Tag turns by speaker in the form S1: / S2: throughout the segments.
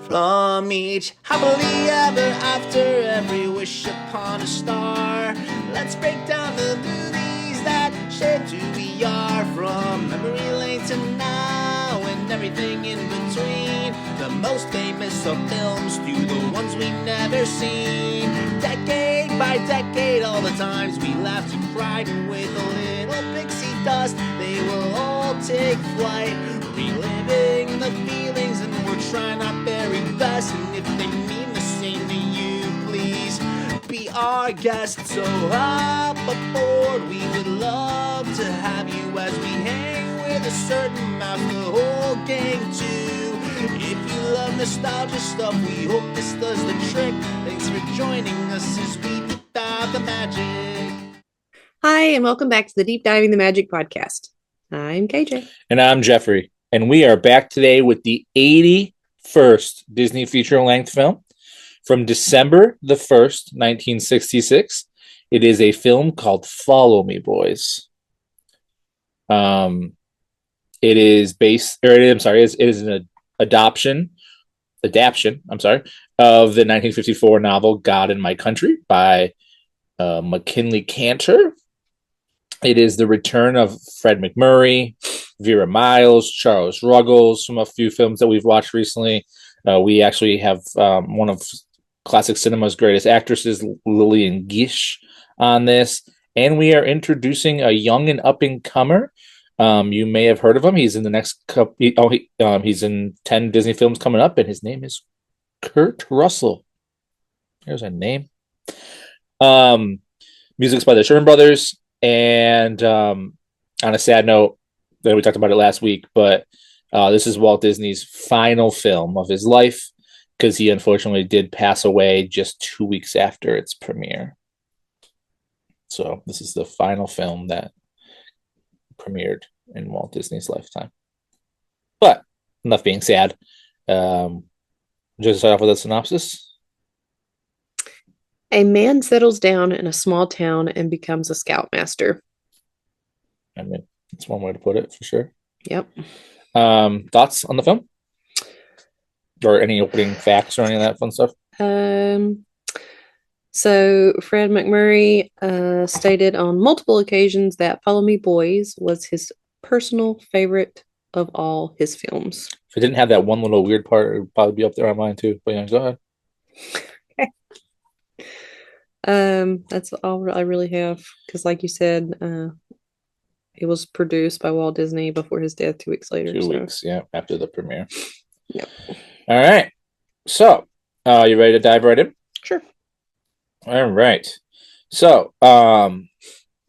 S1: from each happily ever after, every wish upon a star. Let's break down the movies that shaped who we are, from memory lane to now and everything in between. The most famous of films to the ones we've never seen. Decade by decade, all the times we laughed and cried, and with a little pixie dust, they will all take flight, reliving the feelings, and we're trying our very best. And if they mean the same to you, please be our guest. So hop aboard, we would love to have you as we hang with a certain mouth, the whole gang too. If you love nostalgia stuff, we hope this does the trick. Thanks for joining us as we deep dive the magic.
S2: Hi, and welcome back to the Deep Diving the Magic podcast. I'm KJ.
S3: And I'm Jeffrey. And we are back today with the 81st Disney feature-length film from December the 1st, 1966. It is a film called Follow Me, Boys. It is an adaptation of the 1954 novel God and My Country by McKinley Cantor. It is the return of Fred MacMurray, Vera Miles, Charles Ruggles from a few films that we've watched recently. We actually have one of classic cinema's greatest actresses, Lillian Gish, on this. And we are introducing a young and up-and-comer. You may have heard of him. He's in the next couple. He's in 10 Disney films coming up, and his name is Kurt Russell. There's a name. Music's by the Sherman Brothers. And on a sad note, we talked about it last week, but this is Walt Disney's final film of his life, because he unfortunately did pass away just 2 weeks after its premiere. So this is the final film that premiered in Walt Disney's lifetime. But enough being sad. Just start off with a synopsis.
S2: A man settles down in a small town and becomes a scoutmaster.
S3: I mean, that's one way to put it, for sure.
S2: Yep.
S3: Thoughts on the film? Or any opening facts or any of that fun stuff?
S2: So Fred MacMurray stated on multiple occasions that Follow Me, Boys was his personal favorite of all his films.
S3: If it didn't have that one little weird part, it would probably be up there on mine too. But yeah, go ahead.
S2: That's all I really have, because like you said, it was produced by Walt Disney before his death 2 weeks later.
S3: 2 weeks, yeah, after the premiere.
S2: Yep.
S3: All right. So, you ready to dive right in?
S2: Sure.
S3: All right. So,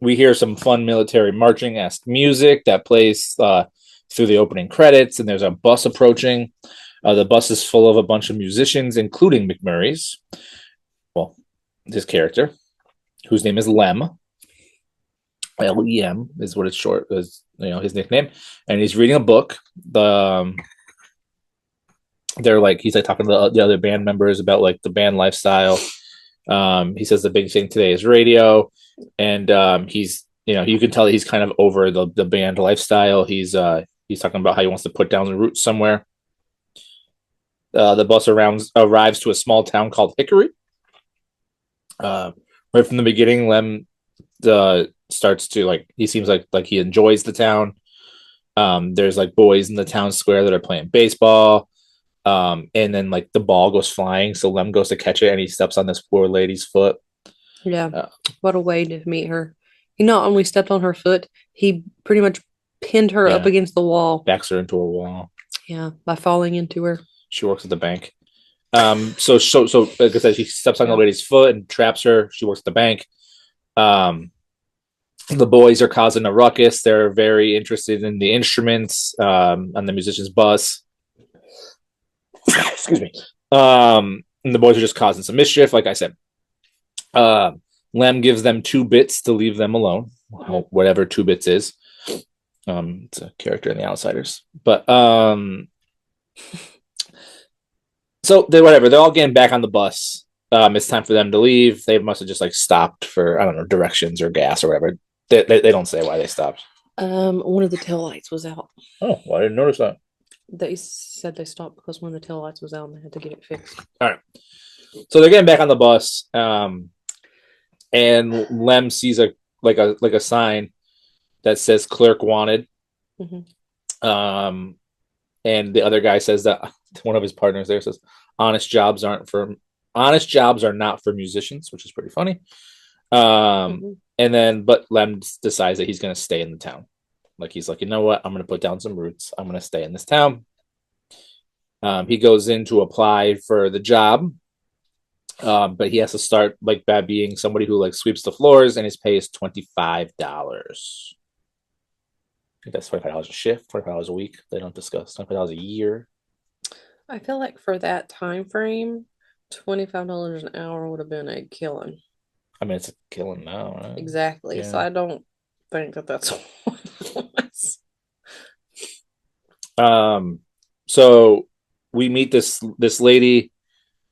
S3: we hear some fun military marching-esque music that plays through the opening credits, and there's a bus approaching. The bus is full of a bunch of musicians, including MacMurray's. Well, his character, whose name is Lem. Lem is what it's short as, his nickname, and he's reading a book. He's talking to the other band members about like the band lifestyle. He says the big thing today is radio, and he's you can tell that he's kind of over the band lifestyle. He's talking about how he wants to put down the roots somewhere. The bus arrives to a small town called Hickory. Right from the beginning, Lem starts to he seems like he enjoys the town. There's like boys in the town square that are playing baseball. And then like the ball goes flying, so Lem goes to catch it, and he steps on this poor lady's foot.
S2: Yeah, what a way to meet her. He not only stepped on her foot, he pretty much pinned her up against the wall.
S3: Backs her into a wall.
S2: Yeah, by falling into her.
S3: She works at the bank. So like I said, she steps on the lady's foot and traps her. She works at the bank. The boys are causing a ruckus. They're very interested in the instruments on the musician's bus. Excuse me. And the boys are just causing some mischief, like I said. Lem gives them 2 bits to leave them alone, whatever 2 bits is. It's a character in The Outsiders. But so they're all getting back on the bus. It's time for them to leave. They must have just stopped for, I don't know, directions or gas or whatever. They don't say why they stopped.
S2: One of the taillights was out.
S3: Oh, well, I didn't notice that.
S2: They said they stopped because one of the taillights was out and they had to get it fixed.
S3: All right. So they're getting back on the bus, and Lem sees a sign that says "Clerk Wanted."
S2: Mhm.
S3: And the other guy says that one of his partners there says, "Honest jobs are not for musicians," which is pretty funny.
S2: Mhm.
S3: And then, but Lem decides that he's going to stay in the town. Like he's like, you know what? I'm going to put down some roots. I'm going to stay in this town. He goes in to apply for the job, but he has to start like by being somebody who like sweeps the floors, and his pay is $25. I think that's $25 a shift, $25 a week. They don't discuss $25 a year.
S2: I feel like for that time frame, $25 an hour would have been a killing.
S3: I mean, it's a killing now, right?
S2: Exactly. So
S3: Yeah.
S2: I don't think that that's what it was.
S3: So we meet this lady,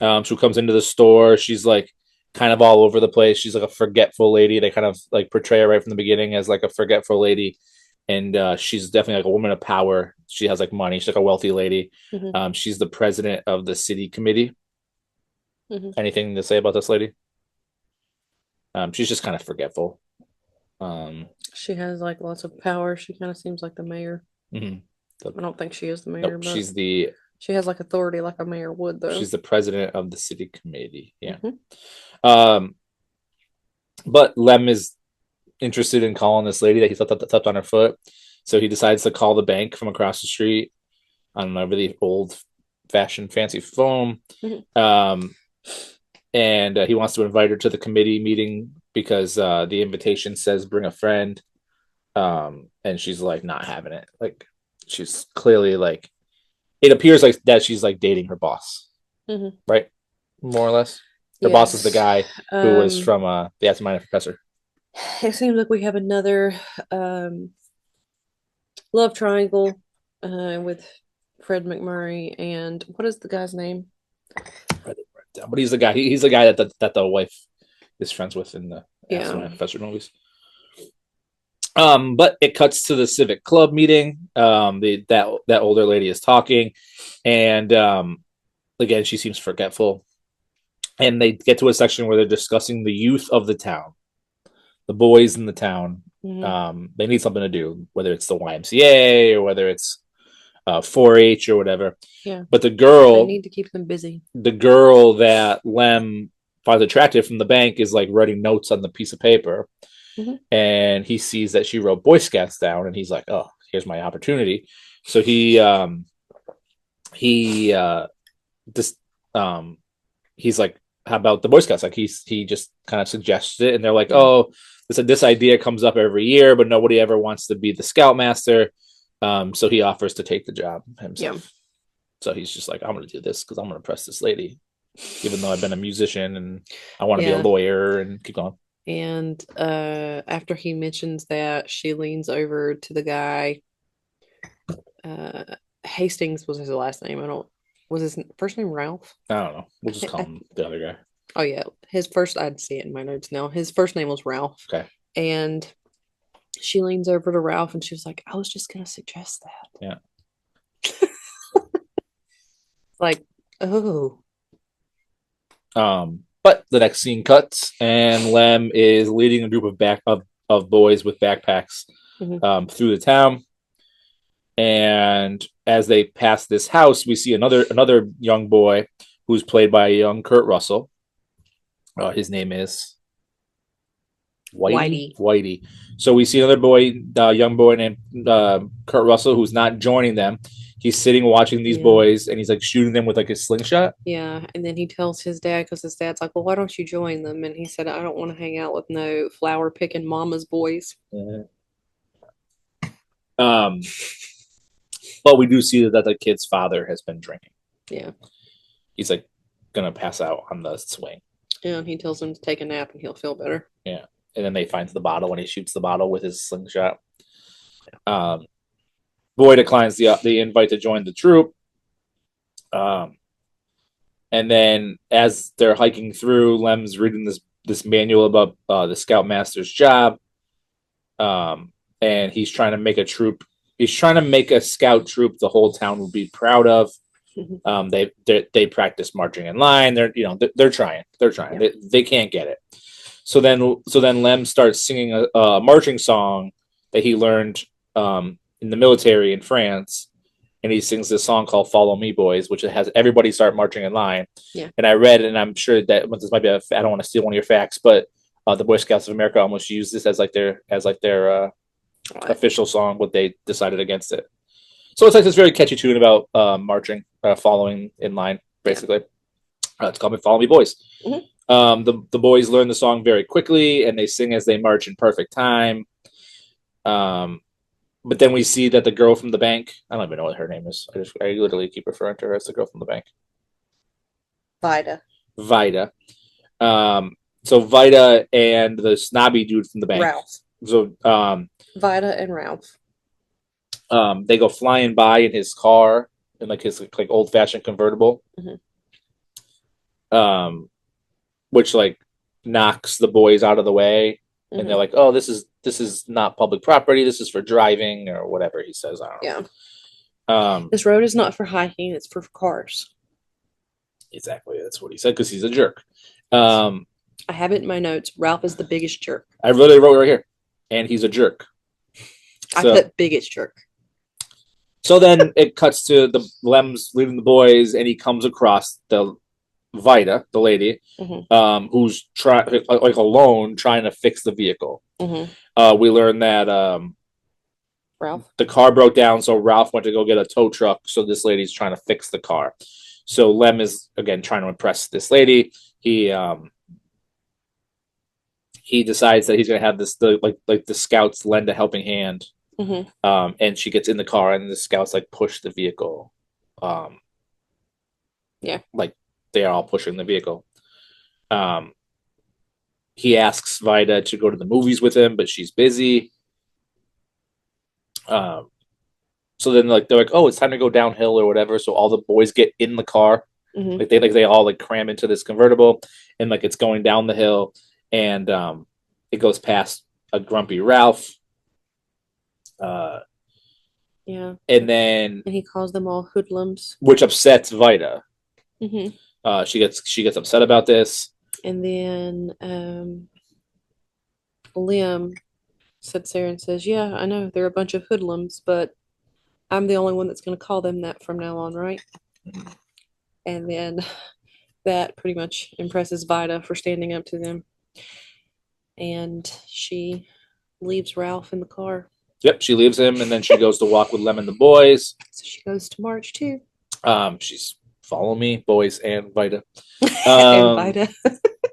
S3: who comes into the store. She's like kind of all over the place. She's like a forgetful lady. They kind of like portray her right from the beginning as like a forgetful lady, and she's definitely like a woman of power. She has like money. She's like a wealthy lady.
S2: Mhm.
S3: She's the president of the city committee.
S2: Mhm.
S3: Anything to say about this lady? She's just kind of forgetful.
S2: She has like lots of power. She kind of seems like the mayor.
S3: Mhm.
S2: I don't think she is the mayor,
S3: Nope,
S2: but
S3: she
S2: has like authority like a mayor would, though.
S3: she's the president of the city committee. Yeah.
S2: Mhm.
S3: But Lem is interested in calling this lady that he thought that stepped on her foot. So he decides to call the bank from across the street on a really old fashioned fancy phone.
S2: Mhm.
S3: And he wants to invite her to the committee meeting because the invitation says bring a friend. And she's like not having it. Like she's clearly like, it appears like that she's like dating her boss,
S2: Mhm.
S3: right? More or less. Her boss is the guy who was
S2: Um,
S3: from the Absent-Minded Professor.
S2: it seems like we have another love triangle with Fred McMurray and what is the guy's name?
S3: But he's the guy. He's the guy that the wife is friends with in the
S2: Yeah.
S3: Absent-Minded Professor movies. But it cuts to the civic club meeting. That older lady is talking, and again she seems forgetful. And they get to a section where they're discussing the youth of the town, the boys in the town.
S2: Mhm.
S3: They need something to do, whether it's the YMCA or whether it's 4-H or whatever.
S2: Yeah.
S3: But the
S2: They
S3: girl
S2: need to keep them busy.
S3: that Lem finds attractive from the bank is like writing notes on the piece of paper.
S2: Mhm.
S3: And he sees that she wrote Boy Scouts down, and he's like, "Oh, here's my opportunity." So just he's like, "How about the Boy Scouts?" Like he just kind of suggests it, and they're like,
S2: Yeah.
S3: "Oh, this idea comes up every year, but nobody ever wants to be the Scoutmaster." So he offers to take the job himself.
S2: Yeah.
S3: So he's just like, "I'm going to do this because I'm going to impress this lady, even though I've been a musician and I want to be a
S2: Yeah.
S3: lawyer and keep going."
S2: And after he mentions that, she leans over to the guy. Hastings was his last name. Was his first name Ralph?
S3: I don't know. We'll just call him the other guy.
S2: Oh yeah, I'd see it in my notes now. His first name was Ralph.
S3: Okay.
S2: And she leans over to Ralph and she was like, I was just gonna suggest that.
S3: Yeah.
S2: Like, oh.
S3: But the next scene cuts, and Lem is leading a group of boys with backpacks through the town. And as they pass this house, we see another young boy who's played by a young Kurt Russell. His name is Whitey. So we see another young boy named Kurt Russell, who's not joining them. He's sitting watching these boys, and he's like shooting them with like a slingshot.
S2: Yeah, and then he tells his dad, because his dad's like, well, why don't you join them? And he said, I don't want to hang out with no flower picking mama's boys.
S3: But we do see that the kid's father has been drinking.
S2: Yeah.
S3: He's like gonna pass out on the swing.
S2: Yeah, and he tells him to take a nap and he'll feel better.
S3: Yeah. And then they find the bottle and he shoots the bottle with his slingshot. Boy declines the invite to join the troop. And then as they're hiking through, Lem's reading this manual about the Scoutmaster's job. And he's trying to make a troop he's trying to make a scout troop the whole town would be proud of. They practice marching in line. They're trying.
S2: Yeah.
S3: They can't get it. So then Lem starts singing a marching song that he learned in the military in France, and he sings this song called "Follow Me, Boys," which has everybody start marching in line.
S2: Yeah.
S3: And I read, and I'm sure that this might be I don't want to steal one of your facts, but the Boy Scouts of America almost used this as their official song, but they decided against it. So it's like this very catchy tune about marching, following in line, basically. It's called "Follow Me, Boys."
S2: Mhm.
S3: The boys learn the song very quickly, and they sing as they march in perfect time. But then we see that the girl from the bank, I don't even know what her name is. I literally keep referring to her as the girl from the bank.
S2: Vida.
S3: Vida. So Vida and the snobby dude from the bank.
S2: Ralph.
S3: So
S2: Vida and Ralph.
S3: they go flying by in his car in his old fashioned convertible.
S2: Mm-hmm.
S3: Which knocks the boys out of the way. And they're like, "Oh, this is not public property. This is for driving or whatever," he says. I don't know.
S2: This road is not for hiking, it's for cars.
S3: Exactly. That's what he said because he's a jerk. I
S2: have it in my notes. Ralph is the biggest jerk.
S3: I really wrote right here. And he's a jerk.
S2: I put biggest jerk.
S3: So then it cuts to the Lem's leaving the boys, and he comes across the Vida, the lady, who's alone trying to fix the vehicle. We learn that
S2: Ralph,
S3: the car broke down, so Ralph went to go get a tow truck. So this lady's trying to fix the car. So Lem is again trying to impress this lady. He decides that he's gonna have the scouts lend a helping hand, and she gets in the car, and the scouts push the vehicle. They are all pushing the vehicle. He asks Vida to go to the movies with him, but she's busy. So then they're like, "Oh, it's time to go downhill or whatever." So all the boys get in the car. They all cram into this convertible, and it's going down the hill, and it goes past a grumpy Ralph.
S2: Yeah.
S3: And then
S2: he calls them all hoodlums,
S3: which upsets Vida. She gets upset about this.
S2: And then Liam sits there and says, "Yeah, I know they're a bunch of hoodlums, but I'm the only one that's going to call them that from now on, right?" And then that pretty much impresses Vida for standing up to them. And she leaves Ralph in the car.
S3: Yep, she leaves him, and then she goes to walk with Lem and the boys.
S2: So she goes to march too.
S3: She's Follow Me, Boys, and Vida.
S2: And Vida.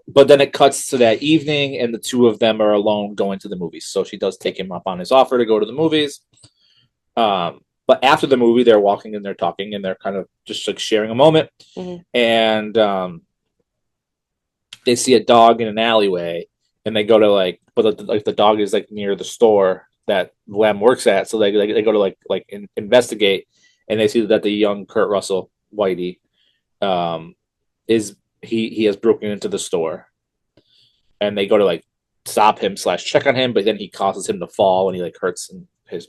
S3: But then it cuts to that evening, and the two of them are alone going to the movies. So she does take him up on his offer to go to the movies. But after the movie, they're walking and they're talking, and they're kind of just sharing a moment. And they see a dog in an alleyway, and they go to but the dog is near the store that Lem works at. So they go to investigate, and they see that the young Kurt Russell, Whitey, he has broken into the store, and they go to stop him / check on him, but then he causes him to fall, and he hurts his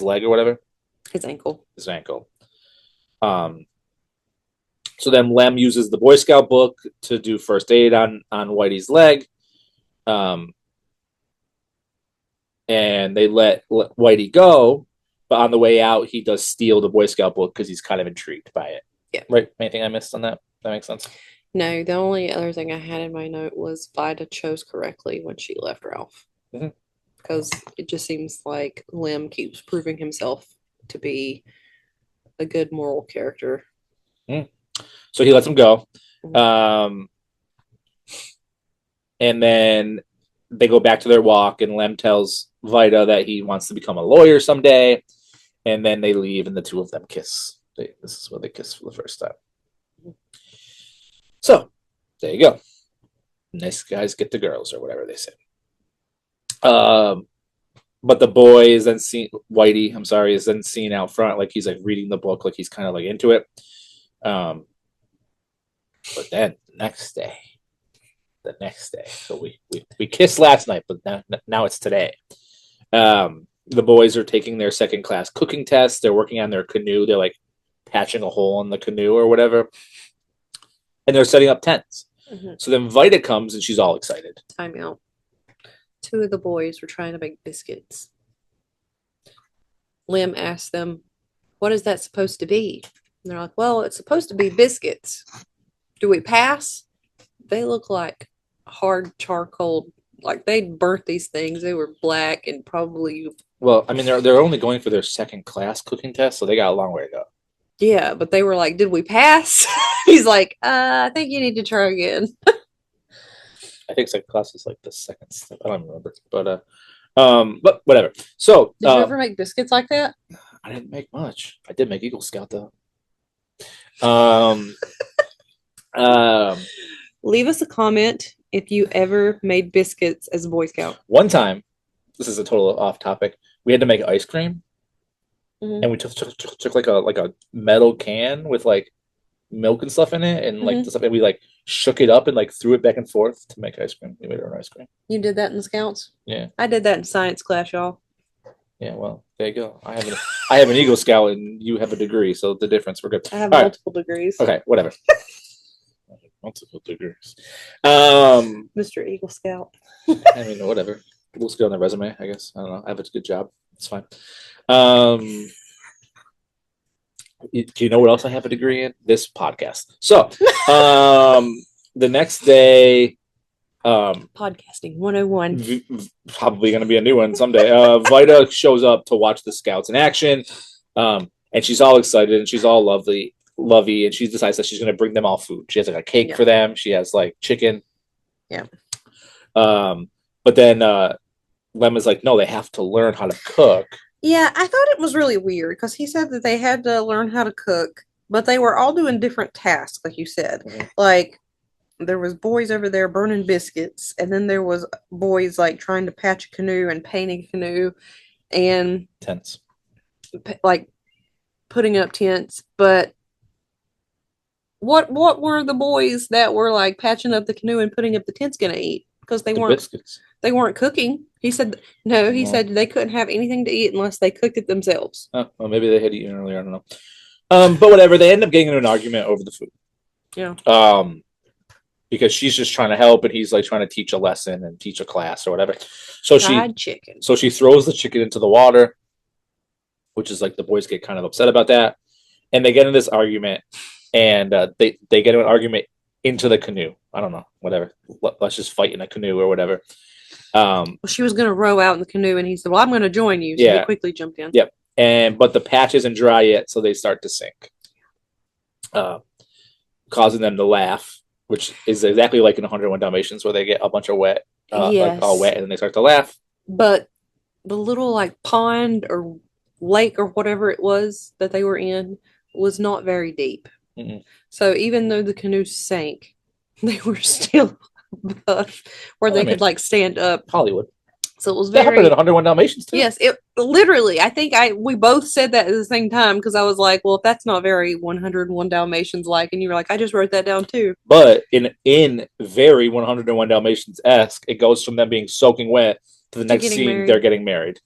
S3: leg or whatever.
S2: His ankle.
S3: So then Lem uses the Boy Scout book to do first aid on Whitey's leg. And they let Whitey go, but on the way out, he does steal the Boy Scout book because he's kind of intrigued by it.
S2: Yeah.
S3: Right? Anything I missed on that? That makes sense?
S2: No, the only other thing I had in my note was Vida chose correctly when she left Ralph. Because it just seems like Lem keeps proving himself to be a good moral character.
S3: So he lets him go. And then they go back to their walk, and Lem tells Vida that he wants to become a lawyer someday. And then they leave, and the two of them kiss. This is where they kiss for the first time. So there you go. Nice guys get the girls, or whatever they say. But the boy is then seen. Whitey, I'm sorry, is then seen out front, he's reading the book, he's kind of into it. But then the next day. So we kissed last night, but now it's today. the boys are taking their second class cooking test. They're working on their canoe. They're like patching a hole in the canoe or whatever. And they're setting up tents.
S2: Mhm.
S3: So then Vita comes and she's all excited.
S2: Time out. Two of the boys were trying to make biscuits. Lem asked them, "What is that supposed to be?" And they're like, "Well, it's supposed to be biscuits. Do we pass?" They look like hard charcoal. Like they'd burnt these things. They were black and probably,
S3: Well, I mean, they're only going for their second class cooking test, so they got a long way to go.
S2: yeah, but they were like, "Did we pass?" He's like, I think you need to try again.
S3: I think second class is like the second step. I don't remember, but whatever. So
S2: Did you ever make biscuits like that?
S3: I didn't make much. I did make Eagle Scout though. Um,
S2: Leave us a comment if you ever made biscuits as a Boy Scout.
S3: one time, this is a total off topic. We had to make ice cream,
S2: Mhm.
S3: and we took like a metal can with like milk and stuff in it, and like
S2: Mhm.
S3: the stuff, and we like shook it up and like threw it back and forth to make ice cream. We made our own ice cream.
S2: You did that in the Scouts?
S3: Yeah.
S2: I did that in science class, y'all.
S3: Yeah, well, there you go. I have an Eagle Scout, and you have a degree, so the difference, we're good.
S2: I have
S3: All right.
S2: multiple degrees.
S3: Okay, whatever. Multiple degrees.
S2: Mr. Eagle Scout.
S3: I mean, whatever. Looks good on the resume, I guess. I don't know. I have a good job. It's fine. Do you know what else I have a degree in? This podcast. So, the next day,
S2: Podcasting 101.
S3: probably going to be a new one someday. Vita shows up to watch the Scouts in action, and she's all excited and she's all lovey, and she decides that she's going to bring them all food. She has like a cake
S2: Yeah.
S3: for them. She has like chicken.
S2: Yeah.
S3: But then Lem is like, no, they have to learn how to cook.
S2: Yeah, I thought it was really weird because he said that they had to learn how to cook, but they were all doing different tasks, like you said.
S3: Mhm.
S2: Like there was boys over there burning biscuits, and then there was boys like trying to patch a canoe and painting a canoe, and
S3: Tense.
S2: like putting up tents. But what were the boys that were like patching up the canoe and putting up the tents gonna eat? Because
S3: The biscuits.
S2: they weren't cooking. He said no. He
S3: Well.
S2: said they couldn't have anything to eat unless they cooked it themselves.
S3: Oh, well, maybe they had eaten earlier. I don't know. But whatever. They end up getting into an argument over the food.
S2: Yeah.
S3: Because she's just trying to help, and he's like trying to teach a lesson and teach a class or whatever. So
S2: Fried chicken.
S3: she throws the chicken into the water, which is like the boys get kind of upset about that, and they get in this argument, and they get in an argument into the canoe. I don't know, whatever. Let's just fight in a canoe or whatever.
S2: Well, she was gonna row out in the canoe, and he said, "Well, I'm gonna join you." So
S3: Yeah.
S2: he quickly jumped in.
S3: Yep. But the patch isn't dry yet, so they start to sink, causing them to laugh, which is exactly like in 101 Dalmatians, where they get a bunch of wet, like all
S2: Yes.
S3: wet, and then they start to laugh.
S2: But the little like pond or lake or whatever it was that they were in was not very deep.
S3: Mm-mm.
S2: So even though the canoe sank, they were still above where
S3: Well,
S2: they
S3: I mean-
S2: could like stand up.
S3: Hollywood.
S2: So it was
S3: That happened
S2: very
S3: in 101 Dalmatians too.
S2: yes. It literally. I think we both said that at the same time because I was like, well, if that's not very 101 Dalmatians like, and you were like, I just wrote that down too.
S3: But in very 101 Dalmatians esque, it goes from them being soaking wet to the next
S2: getting
S3: scene
S2: married.
S3: they're getting married.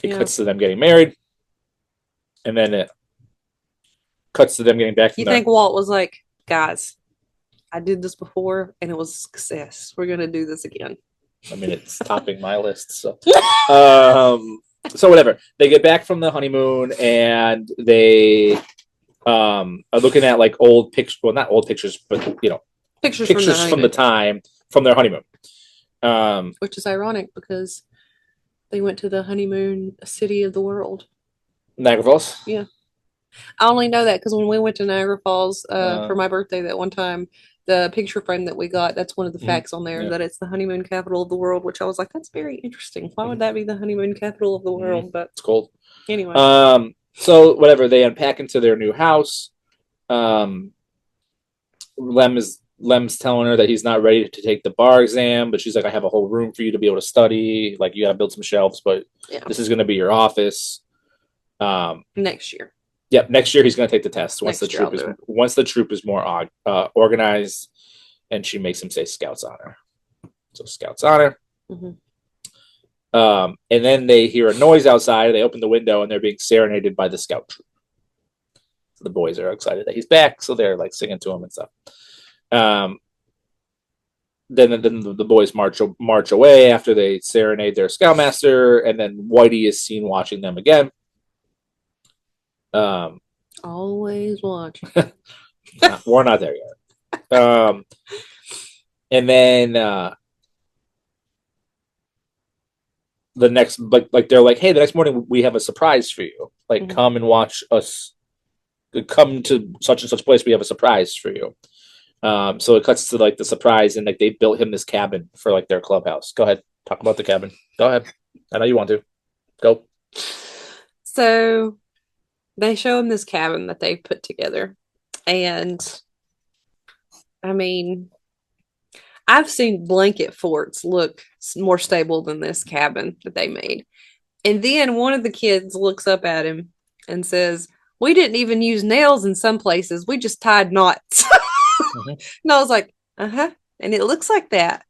S3: It
S2: Yeah.
S3: cuts to them getting married, and then it cuts to them getting back from
S2: You
S3: there.
S2: think Walt was like, guys, I did this before and it was a success. We're gonna do this again.
S3: I mean, it's topping my list. So, so whatever. They get back from the honeymoon and they are looking at like old pictures. Well, not old pictures, but
S2: Pictures
S3: pictures
S2: from
S3: from
S2: the
S3: the time from their honeymoon.
S2: which is ironic because they went to the honeymoon city of the world.
S3: Niagara Falls.
S2: I only know that because when we went to Niagara Falls
S3: Uh.
S2: for my birthday that one time, the picture frame that we got, that's one of the
S3: Mhm.
S2: facts on there
S3: Yeah.
S2: that it's the honeymoon capital of the world, which I was like, that's very interesting. Why would that be the honeymoon capital of the
S3: Mhm.
S2: world? But
S3: It's cold.
S2: anyway,
S3: So whatever, they unpack into their new house. Lem's telling her that he's not ready to take the bar exam, but she's like, I have a whole room for you to be able to study. Like, you got to build some shelves, but
S2: Yeah.
S3: this is going to be your office.
S2: next year.
S3: Yep, next year he's going to take the test once
S2: Next
S3: the
S2: year
S3: troop
S2: I'll
S3: is
S2: do
S3: more organized, and she makes him say Scouts Honor. So Scouts Honor.
S2: Mhm.
S3: And then they hear a noise outside. They open the window and they're being serenaded by the scout troop. So the boys are excited that he's back, so they're like singing to him and stuff. Um, then the boys march away after they serenade their scoutmaster, and then Whitey is seen watching them again.
S2: Always watch.
S3: We're not there yet. And then the next, like they're like, hey, the next morning we have a surprise for you. Like,
S2: Mhm.
S3: come and watch us. Come to such and such place. We have a surprise for you. So it cuts to like the surprise, and like they built him this cabin for like their clubhouse. Go ahead, talk about the cabin. Go ahead. I know you want to. Go.
S2: So they show him this cabin that they put together. And I mean, I've seen blanket forts look more stable than this cabin that they made. And then one of the kids looks up at him and says, "We didn't even use nails in some places. We just tied knots."
S3: Mhm.
S2: And I was like, uh-huh. And it looks like that.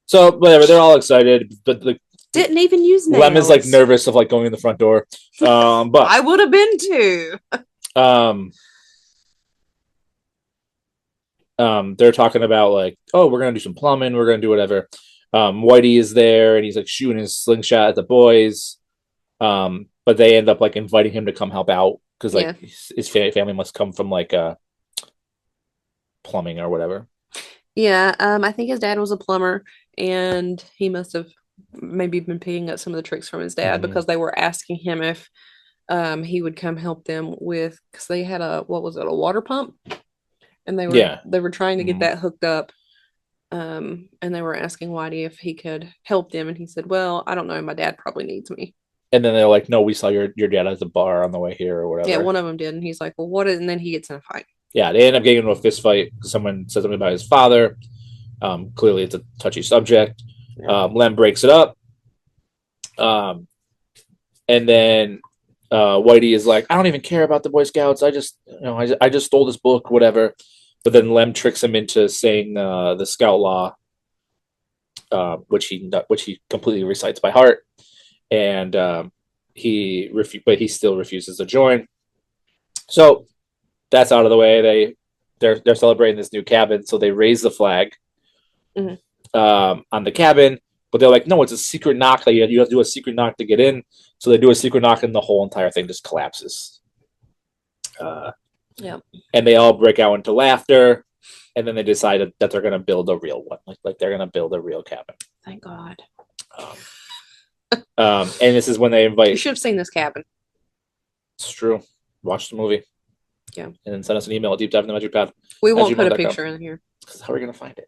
S3: So whatever, they're all excited, but the
S2: Didn't even use nails.
S3: Lem is like nervous of like going in the front door. But
S2: I would have been too.
S3: They're talking about like, oh, we're gonna do some plumbing, we're gonna do whatever. Whitey is there and he's like shooting his slingshot at the boys. But they end up like inviting him to come help out because like his family must come from like plumbing or whatever.
S2: Yeah, I think his dad was a plumber, and he must have maybe been picking up some of the tricks from his dad
S3: Mhm.
S2: because they were asking him if he would come help them with, because they had a, what was it, a water pump, and they were trying to get
S3: Mhm.
S2: that hooked up. And they were asking Whitey if he could help them, and he said, "Well, I don't know. My dad probably needs me."
S3: And then they're like, no, we saw your dad at the bar on the way here or whatever.
S2: Yeah, one of them did, and he's like, "Well, what is?" And then he gets in a fight.
S3: Yeah, they end up getting into a fist fight because someone said something about his father. Clearly, it's a touchy subject.
S2: Yeah.
S3: Lem breaks it up. And then Whitey is like, I don't even care about the Boy Scouts. I just stole this book, whatever. But then Lem tricks him into saying the Scout Law, which he completely recites by heart, and but he still refuses to join. So that's out of the way. They're celebrating this new cabin, so they raise the flag on the cabin. But they're like, no, it's a secret knock. That you have to do a secret knock to get in. So they do a secret knock, and the whole entire thing just collapses.
S2: Yeah.
S3: And they all break out into laughter. And then they decided that they're going to build a real one. Like they're going to build a real cabin.
S2: Thank God.
S3: And this is when they invite.
S2: You should have seen this cabin.
S3: It's true. Watch the movie.
S2: Yeah.
S3: And then send us an email at deepdiveinthe
S2: We won't put a
S3: gmail.com.
S2: picture in here.
S3: Because how are we going to find it?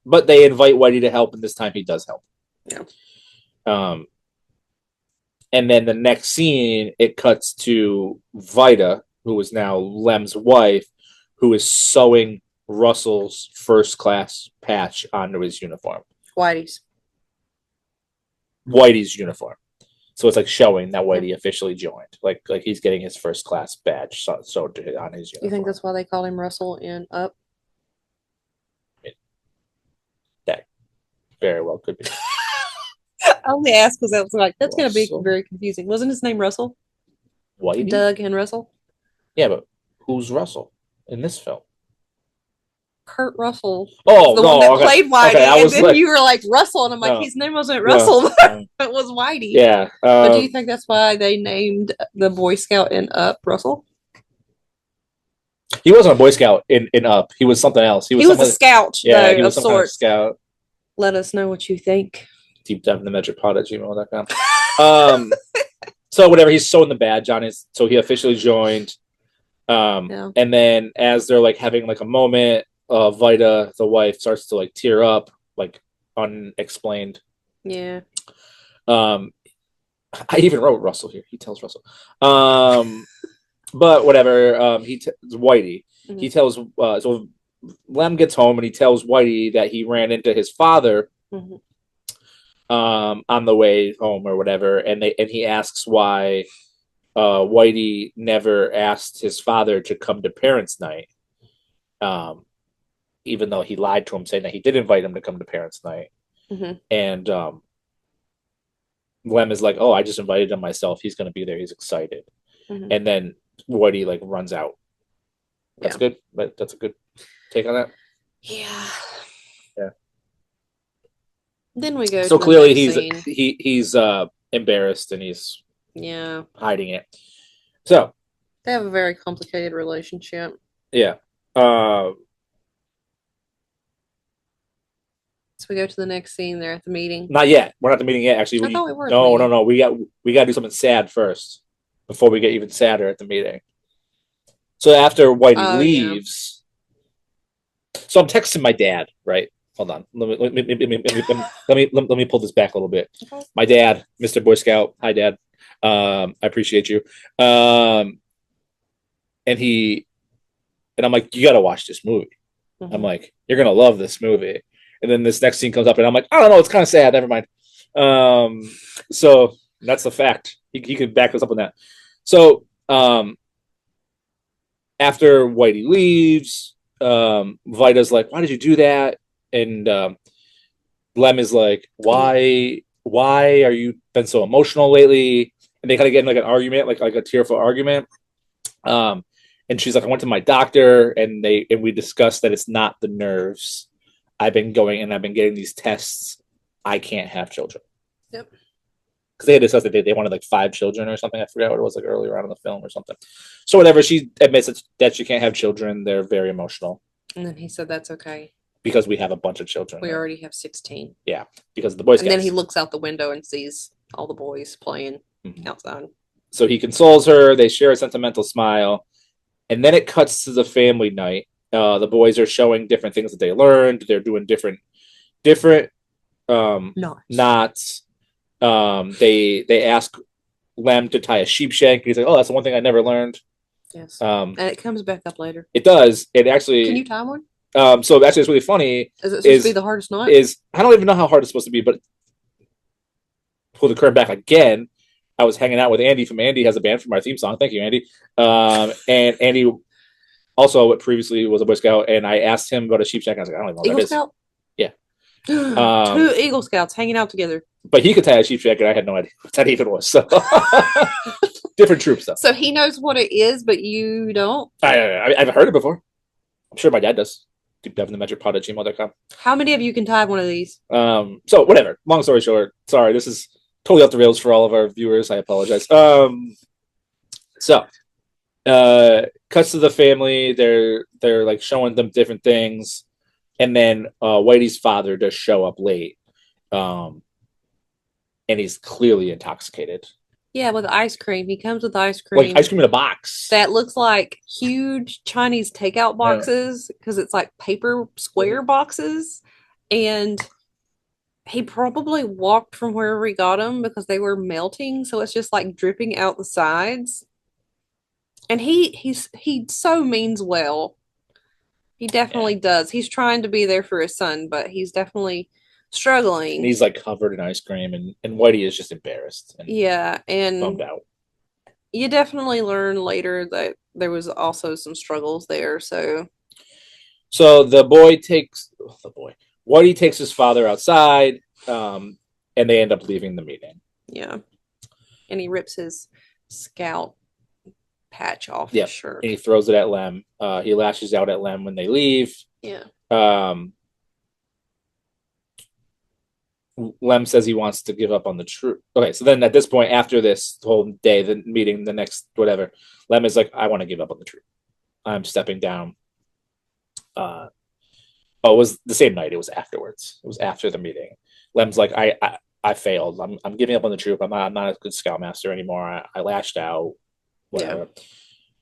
S3: But they invite Whitey to help, and this time he does help.
S2: Yeah.
S3: And then the next scene, it cuts to Vida, who is now Lem's wife, who is sewing Russell's first class patch onto his uniform.
S2: Whitey's
S3: uniform. So it's like showing that Whitey officially joined. Like he's getting his first class badge sewed on his uniform.
S2: You think that's why they called him Russell in Up?
S3: That very well could be.
S2: I only asked because I was like, that's going to be
S3: Russell.
S2: very confusing. Wasn't his name Russell?
S3: Whitey?
S2: Doug and Russell?
S3: Yeah, but who's Russell in this film?
S2: Kurt Russell.
S3: Oh,
S2: The
S3: no,
S2: one that
S3: okay.
S2: played Whitey.
S3: Okay, I
S2: And
S3: was
S2: then
S3: like-
S2: you were like, Russell. And I'm like,
S3: No.
S2: his name wasn't Russell.
S3: Yeah.
S2: It was Whitey.
S3: Yeah.
S2: But do you think that's why they named the Boy Scout in Up Russell?
S3: He wasn't a Boy Scout in Up. He was something else.
S2: He was a scout,
S3: Yeah,
S2: though,
S3: he was
S2: of
S3: some kind of
S2: sorts.
S3: scout.
S2: Let us know what you think.
S3: Deep dive in the Metropod at gmail.com. So whatever, he's sewing the badge on his, so he officially joined.
S2: Yeah.
S3: And then as they're like having like a moment, Vida, the wife, starts to like tear up, like unexplained.
S2: Yeah.
S3: I even wrote Russell here. He tells Russell. But whatever. Whitey.
S2: Mhm.
S3: He tells. So Lem gets home and he tells Whitey that he ran into his father
S2: Mhm.
S3: on the way home or whatever, and he asks why Whitey never asked his father to come to parents' night. even though he lied to him saying that he did invite him to come to parents' night.
S2: Mhm.
S3: And Lem is like, "Oh, I just invited him myself. He's going to be there. He's excited."
S2: Mhm.
S3: And then Whitey like runs out. That's
S2: Yeah.
S3: good. But that's a good take on that.
S2: Yeah.
S3: Yeah.
S2: Then we go
S3: So
S2: to the
S3: clearly
S2: next scene.
S3: he's embarrassed and he's
S2: Yeah.
S3: hiding it. So
S2: They have a very complicated relationship.
S3: yeah. Uh,
S2: So we go to the next scene. They're at the meeting.
S3: Not yet. We're not at the meeting yet. Actually,
S2: I thought we were at the
S3: no, no,
S2: meeting.
S3: no. We got to do something sad first before we get even sadder at the meeting. So after Whitey
S2: Oh, yeah.
S3: leaves, so I'm texting my dad. Right. Hold on. Let me pull this back a little bit.
S2: Okay.
S3: My dad, Mr. Boy Scout. Hi, Dad. I appreciate you. And I'm like, you got to watch this movie. I'm
S2: Mhm.
S3: like, you're gonna love this movie. And then this next scene comes up, and I'm like, I don't know, it's kind of sad. Never mind. So that's a fact. He could back us up on that. So after Whitey leaves, Vita's like, "Why did you do that?" And Lem is like, "Why are you been so emotional lately?" And they kind of get in like an argument, like a tearful argument. Um, and she's like, "I went to my doctor, and we discussed that it's not the nerves. I've been getting these tests. I can't have children."
S2: Yep.
S3: Because they had discussed that they wanted like 5 children or something. I forgot what it was, like earlier on in the film or something. So whatever, she admits that she can't have children. They're very emotional
S2: And then he said, "That's okay.
S3: because we have a bunch of children.
S2: We already have 16."
S3: Yeah, because of the Boy Scouts.
S2: And then he looks out the window and sees all the boys playing
S3: Mhm.
S2: outside.
S3: So he consoles her. They share a sentimental smile, and then it cuts to the family night. The boys are showing different things that they learned. They're doing different knots. They ask Lem to tie a sheep shank. He's like, "Oh, that's the one thing I never learned."
S2: Yes. And it comes back up later.
S3: It does. It actually.
S2: Can you tie one?
S3: So actually, it's really funny.
S2: Is it supposed to be the hardest knot?
S3: I don't even know how hard it's supposed to be, but pull the curtain back again. I was hanging out with Andy from Andy Has a Band from our theme song. Thank you, Andy. And Andy also previously was a Boy Scout, and I asked him about a sheep shank. I was like, I don't even know what
S2: Eagle
S3: that is.
S2: Scout?
S3: Yeah.
S2: Two Eagle Scouts hanging out together.
S3: But he could tie a sheep shank, and I had no idea what that even was. So different troops, though.
S2: So he knows what it is, but you don't?
S3: I've heard it before. I'm sure my dad does. DeepDevInTheMetroPod@gmail.com.
S2: How many of you can tie one of these?
S3: So whatever. Long story short, sorry, this is totally off the rails for all of our viewers. I apologize. So cuts to the family. They're like showing them different things, and then Whitey's father does show up late, and he's clearly intoxicated.
S2: Yeah, with ice cream. He comes with ice cream.
S3: Like ice cream in a box.
S2: That looks like huge Chinese takeout boxes because it's like paper square boxes. And he probably walked from wherever he got them because they were melting. So it's just like dripping out the sides. And he so means well. He definitely does. He's trying to be there for his son, but he's definitely struggling.
S3: And he's like covered in ice cream, and Whitey is just embarrassed and bummed out.
S2: You definitely learn later that there was also some struggles there. So
S3: Whitey takes his father outside, and they end up leaving the meeting.
S2: Yeah, and he rips his scout patch off his shirt.
S3: And he throws it at Lem. He lashes out at Lem when they leave.
S2: Yeah.
S3: Lem says he wants to give up on the truth. Okay, so then at this point, after this whole day, the meeting, the next whatever, Lem is like, I want to give up on the truth. I'm stepping down. It was the same night. It was afterwards. It was after the meeting. Lem's like, I failed. I'm giving up on the truth. I'm not a good scoutmaster anymore. I lashed out. Whatever.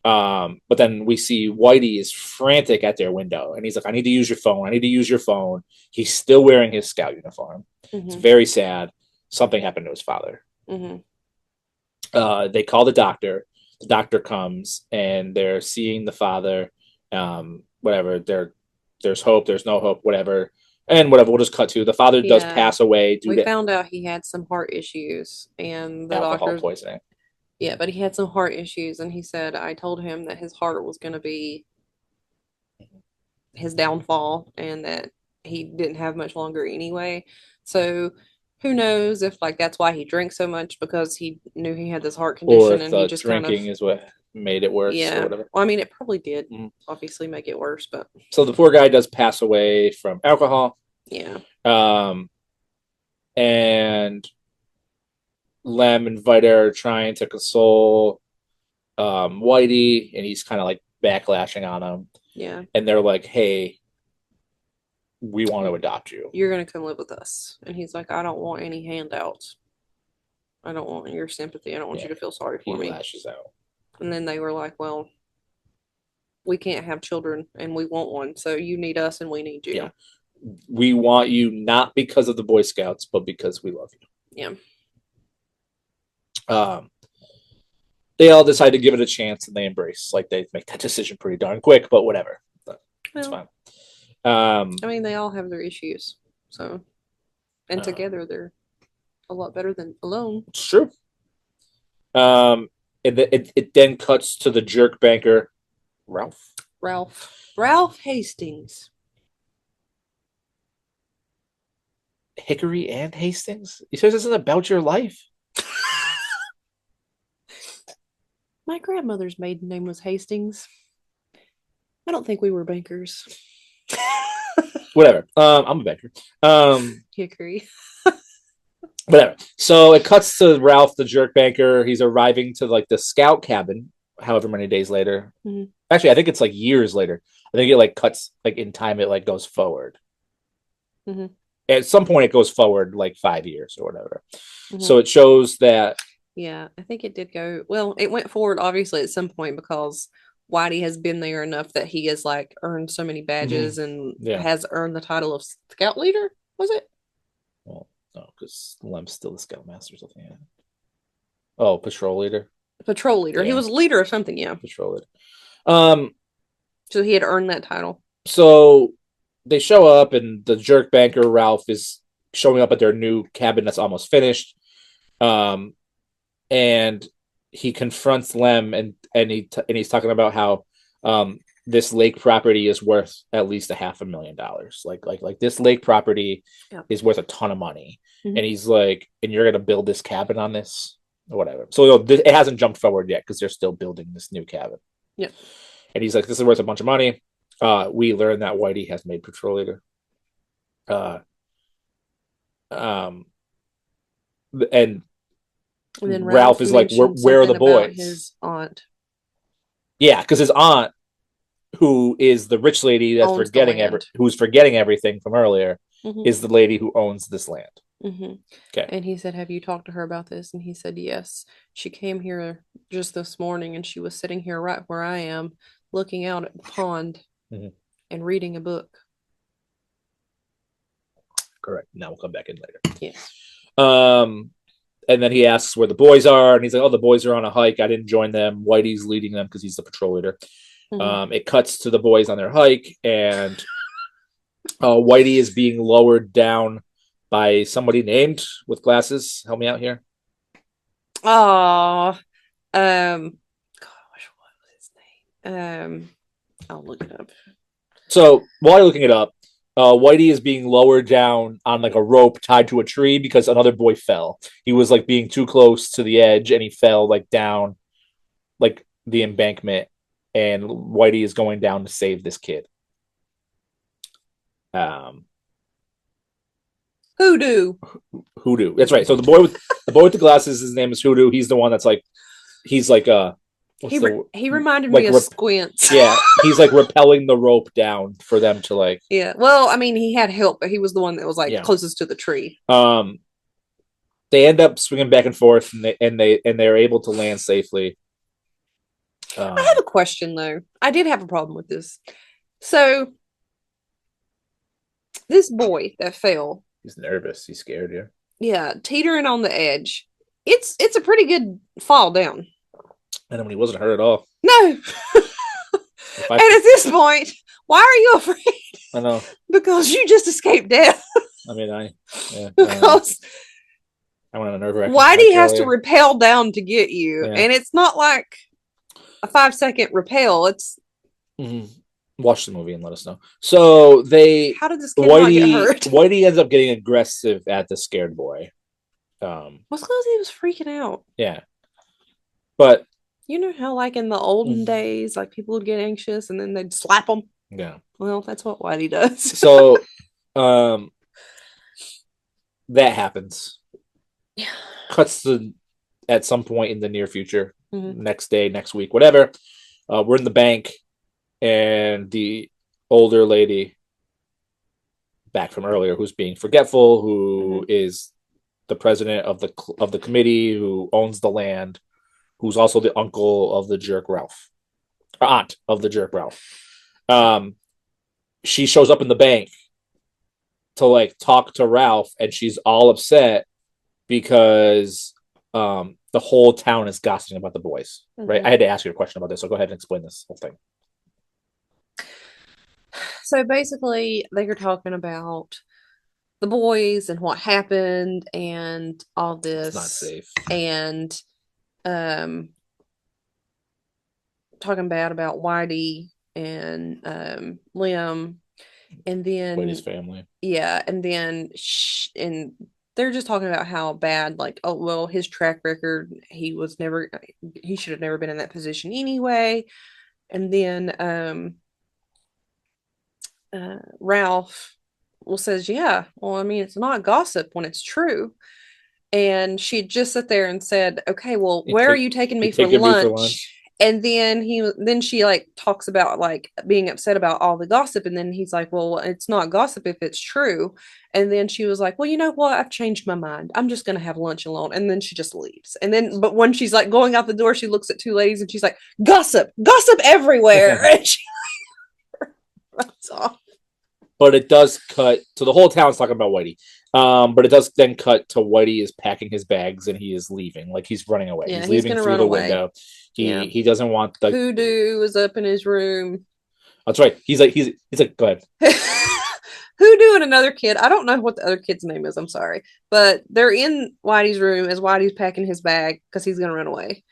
S3: Yeah. But then we see Whitey is frantic at their window, and he's like, I need to use your phone. I need to use your phone. He's still wearing his scout uniform. Mm-hmm. It's very sad. Something happened to his father. Mm-hmm. They call the doctor. The doctor comes, and they're seeing the father. Whatever. There's hope. There's no hope. Whatever. And whatever. We'll just cut to the father does pass away.
S2: We found out he had some heart issues, and the
S3: alcohol poisoning.
S2: Yeah, but he had some heart issues, and he said I told him that his heart was going to be his downfall and that he didn't have much longer anyway. So who knows if like that's why he drank so much because he knew he had this heart
S3: Or
S2: condition
S3: if
S2: and he
S3: the
S2: just kind of
S3: drinking is what made it worse or
S2: yeah.
S3: whatever.
S2: Well, I mean, it probably did
S3: Mhm.
S2: obviously make it worse, but
S3: So the poor guy does pass away from alcohol.
S2: yeah.
S3: And Lem and Vita are trying to console Whitey, and he's kind of like backlashing on them.
S2: Yeah.
S3: And they're like, "Hey, we want to adopt you."
S2: You're gonna come live with us. And he's like, I don't want any handouts. I don't want your sympathy. I don't want
S3: Yeah.
S2: you to feel sorry
S3: He
S2: for me.
S3: lashes out.
S2: And then they were like, well, we can't have children and we want one. So you need us and we need you.
S3: Yeah. We want you not because of the Boy Scouts, but because we love you.
S2: Yeah.
S3: They all decide to give it a chance and they embrace. Like they make that decision pretty darn quick, but whatever. It's
S2: Well,
S3: fine.
S2: I mean, they all have their issues. So, and
S3: Uh,
S2: together they're a lot better than alone.
S3: It's true. It then cuts to the jerk banker, Ralph.
S2: Ralph Hastings.
S3: Hickory and Hastings? He says this is about your life?
S2: My grandmother's maiden name was Hastings. I don't think we were bankers.
S3: Whatever. I'm a banker.
S2: Hickory.
S3: Whatever. So it cuts to Ralph, the jerk banker. He's arriving to like the scout cabin, however many days later.
S2: Mhm.
S3: Actually, I think it's like years later. I think it like cuts like in time. It like goes forward.
S2: Mhm.
S3: At some point, it goes forward like 5 years or whatever.
S2: Mhm.
S3: So it shows that
S2: Yeah, I think it did go. Well, it went forward obviously at some point because Whitey has been there enough that he has like earned so many badges and
S3: Yeah.
S2: has earned the title of scout leader. Was it?
S3: well, no, because Lem's still the scoutmaster or something. Yeah. Oh, patrol leader.
S2: Patrol leader. He
S3: Yeah.
S2: was a leader of something, yeah.
S3: Patrol leader.
S2: So he had earned that title.
S3: So they show up, and the jerk banker Ralph is showing up at their new cabin that's almost finished. And he confronts Lem, and he's talking about how this lake property is worth at least $500,000. Like this lake property
S2: Yeah.
S3: is worth a ton of money.
S2: Mhm.
S3: And he's like, and you're gonna build this cabin on this or whatever. So it hasn't jumped forward yet because they're still building this new cabin.
S2: Yeah.
S3: And he's like, this is worth a bunch of money. We learned that Whitey has made patrol leader. And
S2: then
S3: Ralph is like,
S2: mentioned
S3: where are the
S2: something about
S3: boys?
S2: His aunt.
S3: Yeah, because his aunt, who is the rich lady that's
S2: Owns the
S3: forgetting
S2: land.
S3: who's forgetting everything from earlier,
S2: Mhm.
S3: is the lady who owns this land.
S2: Mhm.
S3: Okay.
S2: And he said, have you talked to her about this? And he said, yes. She came here just this morning and she was sitting here right where I am, looking out at the pond
S3: Mhm.
S2: and reading a book.
S3: Correct. Now we'll come back in later.
S2: Yes.
S3: And then he asks where the boys are, and he's like, "Oh, the boys are on a hike. I didn't join them. Whitey's leading them because he's the patrol leader."
S2: Mhm.
S3: It cuts to the boys on their hike, and Whitey is being lowered down by somebody named with glasses. Help me out here.
S2: Oh, gosh, what was his name? I'll look it up.
S3: So while you're looking it up, Whitey is being lowered down on like a rope tied to a tree because another boy fell. He was like being too close to the edge and he fell like down like the embankment, and Whitey is going down to save this kid.
S2: Hoodoo.
S3: Hoodoo. That's right. So the boy with the glasses, his name is Hoodoo. He's the one that's like he's like
S2: He reminded
S3: like
S2: me of Squints.
S3: yeah, he's like rappelling the rope down for them to like
S2: Yeah. Well, I mean, he had help, but he was the one that was like
S3: Yeah.
S2: closest to the tree.
S3: They end up swinging back and forth, and they're able to land safely.
S2: I have a question though. I did have a problem with this. So this boy that fell,
S3: He's nervous. He's scared. Yeah.
S2: yeah, teetering on the edge. It's a pretty good fall down.
S3: And when he wasn't hurt at all.
S2: No. And at this point, why are you afraid?
S3: I know.
S2: Because you just escaped death.
S3: I mean,
S2: Because
S3: I went on a nerve-wracking.
S2: Whitey has to rappel down to get you,
S3: Yeah.
S2: and it's not like a 5-second rappel. It's
S3: Mhm. Watch the movie and let us know. So
S2: How did this kid not get hurt?
S3: Whitey ends up getting aggressive at the scared boy.
S2: Well, because he was freaking out.
S3: Yeah, but
S2: You know how, like, in the olden
S3: Mhm.
S2: days, like, people would get anxious and then they'd slap them?
S3: yeah.
S2: Well, that's what Whitey does.
S3: So, that happens.
S2: Yeah.
S3: Cuts to at some point in the near future,
S2: Mhm.
S3: next day, next week, whatever. We're in the bank, and the older lady back from earlier, who's being forgetful, who is the president of the committee, who owns the land, who's also the uncle of the jerk Ralph, or aunt of the jerk Ralph. She shows up in the bank to like talk to Ralph, and she's all upset because the whole town is gossiping about the boys. Right?
S2: Mhm.
S3: I had to ask you a question about this, so go ahead and explain this whole thing.
S2: So basically, they were talking about the boys and what happened and all
S3: It's not
S2: this,
S3: safe.
S2: and talking bad about Whitey and Liam, and then
S3: Whitey's family.
S2: yeah, and then and they're just talking about how bad, like, oh well, his track record, he should have never been in that position anyway. And then Ralph says, yeah, well, I mean, it's not gossip when it's true. And she just sat there and said, okay, well, where are you taking me for
S3: taking me for
S2: lunch?
S3: lunch?
S2: And then she like talks about like being upset about all the gossip, and then he's like, well, it's not gossip if it's true. And then she was like, well, you know what, I've changed my mind, I'm just gonna have lunch alone. And then she just leaves. And then but when she's like going out the door, she looks at two ladies and she's like, gossip everywhere. And she runs off.
S3: But it does cut to the whole town's talking about Whitey. But it does then cut to Whitey is packing his bags and he is leaving, like he's running away.
S2: Yeah,
S3: He's
S2: he's
S3: leaving
S2: gonna
S3: through
S2: run
S3: the
S2: away.
S3: window.
S2: Yeah.
S3: He doesn't want the
S2: Hoodoo is up in his room.
S3: That's right. He's like go ahead.
S2: Hoodoo and another kid. I don't know what the other kid's name is. I'm sorry, but they're in Whitey's room as Whitey's packing his bag because he's gonna run away.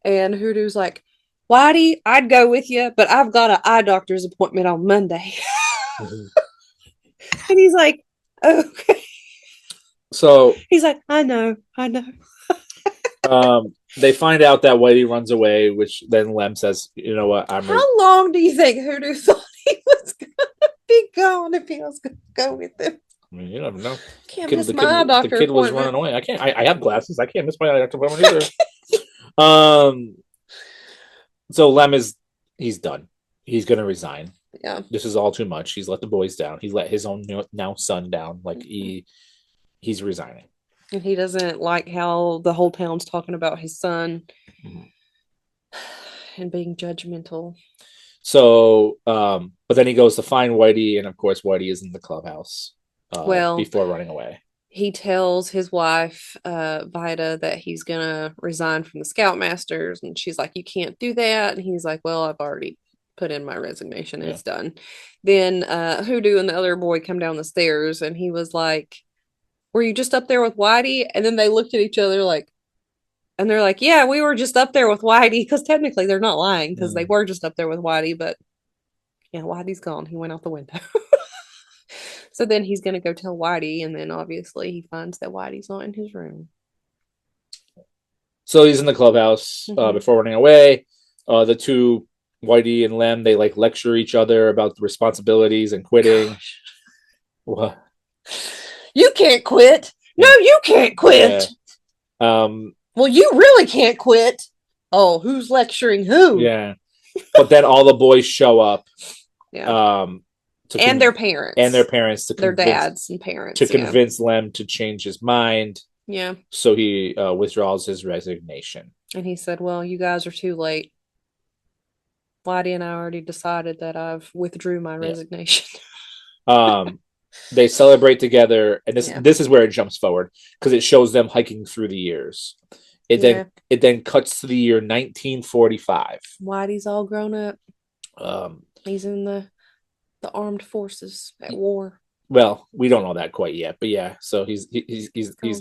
S2: And Hoodoo's like, Whitey, I'd go with you, but I've got an eye doctor's appointment on Monday. And he's like, okay.
S3: So
S2: he's like, I know.
S3: They find out that Whitey runs away, which then Lem says, you know what,
S2: How long do you think Hoodoo thought he was gonna be gone if he was gonna go with him?
S3: I mean, you never know.
S2: Can't miss my eye doctor
S3: The kid was
S2: appointment.
S3: running away. I can't. I have glasses. I can't miss my eye doctor appointment either. So Lem he's done. He's gonna resign.
S2: Yeah.
S3: This is all too much. He's let the boys down. He's let his own now son down. Like he's resigning.
S2: And he doesn't like how the whole town's talking about his son and being judgmental.
S3: So, but then he goes to find Whitey, and of course, Whitey is in the clubhouse. Before running away,
S2: he tells his wife, Vida, that he's gonna resign from the Scoutmasters, and she's like, "You can't do that." And he's like, "Well, I've already put in my resignation. It's done." Then Hoodoo and the other boy come down the stairs, and he was like, were you just up there with Whitey? And then they looked at each other like, and they're like, yeah, we were just up there with Whitey, because technically they're not lying, because they were just up there with Whitey, but yeah, Whitey's gone. He went out the window. So then he's going to go tell Whitey, and then obviously he finds that Whitey's not in his room.
S3: So he's in the clubhouse before running away. The two, Whitey and Lem, they like lecture each other about the responsibilities and quitting. Gosh. What?
S2: You can't quit. No, you can't quit.
S3: Yeah.
S2: Well, you really can't quit. Oh, who's lecturing who?
S3: Yeah. But then all the boys show up.
S2: Yeah. And their parents.
S3: And their parents.
S2: Their dads and parents.
S3: To convince Lem to change his mind.
S2: Yeah.
S3: So he withdraws his resignation.
S2: And he said, well, you guys are too late. Whitey and I already decided that I've withdrew my resignation.
S3: They celebrate together, and this is where it jumps forward, because it shows them hiking through the years. It then cuts to the year 1945.
S2: Whitey's all grown up. He's in the armed forces at war.
S3: Well, we don't know that quite yet, but yeah. So he's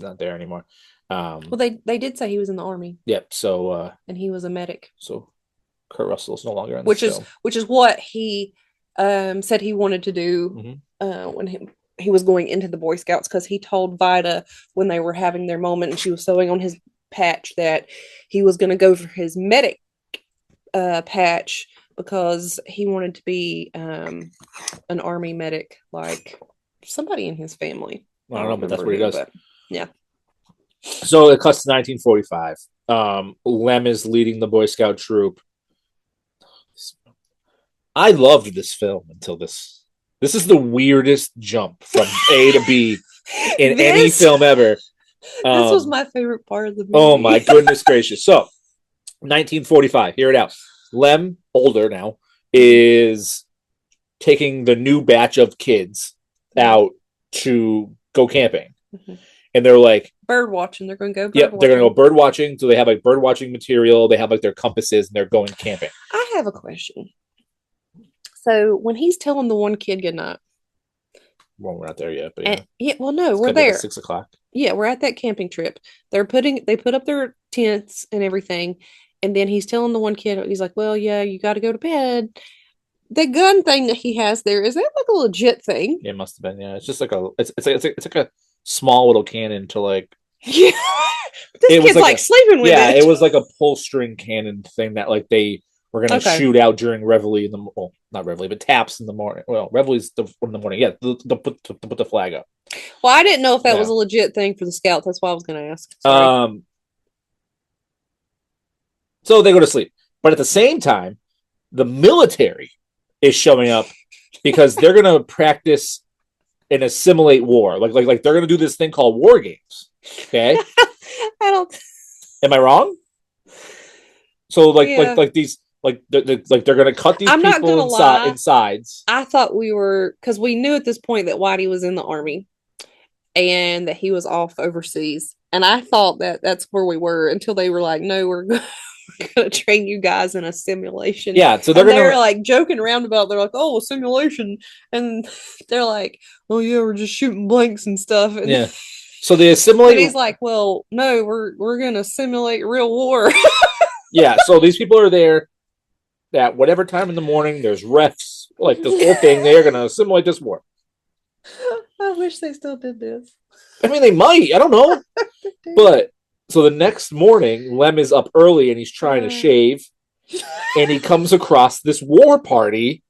S3: not there anymore.
S2: Well, they did say he was in the army.
S3: Yep. So
S2: and he was a medic.
S3: So Kurt Russell's no longer in
S2: which is what he said he wanted to do when he was going into the Boy Scouts, because he told Vida when they were having their moment and she was sewing on his patch that he was going to go for his medic patch because he wanted to be an army medic, like somebody in his family.
S3: I don't know, but that's
S2: remember
S3: what he does.
S2: but yeah.
S3: So it cuts to 1945. Lem is leading the Boy Scout troop. I loved this film until this. This is the weirdest jump from A to B in any film ever.
S2: This was my favorite part of the movie.
S3: Oh my goodness gracious. So 1945, hear it out. Lem, older now, is taking the new batch of kids out to go camping. And they're like
S2: bird watching. They're going to go
S3: they're going to go bird watching. So they have like bird watching material. They have like their compasses and they're going camping.
S2: I have a question. So when he's telling the one kid goodnight.
S3: Well, we're not there yet, but
S2: well, no,
S3: it's
S2: we're there.
S3: Like 6 o'clock.
S2: Yeah, we're at that camping trip. They put up their tents and everything. And then he's telling the one kid, he's like, well, yeah, you got to go to bed. The gun thing that he has there, is that like a legit thing?
S3: It must have been, yeah. It's just like it's like a small little cannon to like.
S2: Yeah, this kid's like sleeping with it.
S3: Yeah, it was like a pull string cannon thing that like they were gonna shoot out during Reveille not Reveille, but taps in the morning. Well, Reveille's in the morning. Yeah, to put the flag up.
S2: Well, I didn't know if that was a legit thing for the Scouts. That's why I was gonna ask. Sorry.
S3: So they go to sleep, but at the same time, the military is showing up because they're gonna practice and assimilate war. Like they're gonna do this thing called war games. Okay.
S2: I don't.
S3: Am I wrong? So like these they're gonna cut these people in sides.
S2: I thought we were, because we knew at this point that Whitey was in the army and that he was off overseas, and I thought that that's where we were until they were like, no, we're gonna train you guys in a simulation.
S3: Yeah, so
S2: they're like joking around about. They're like, oh, a simulation, and they're like, oh yeah, we're just shooting blanks and stuff. And
S3: yeah. So they assimilate.
S2: And he's like, well, no, we're gonna simulate real war.
S3: Yeah. So these people are there at whatever time in the morning. There's refs, like this whole thing. They're gonna assimilate this war.
S2: I wish they still did this.
S3: I mean, they might. I don't know. But so the next morning, Lem is up early and he's trying to shave, and he comes across this war party.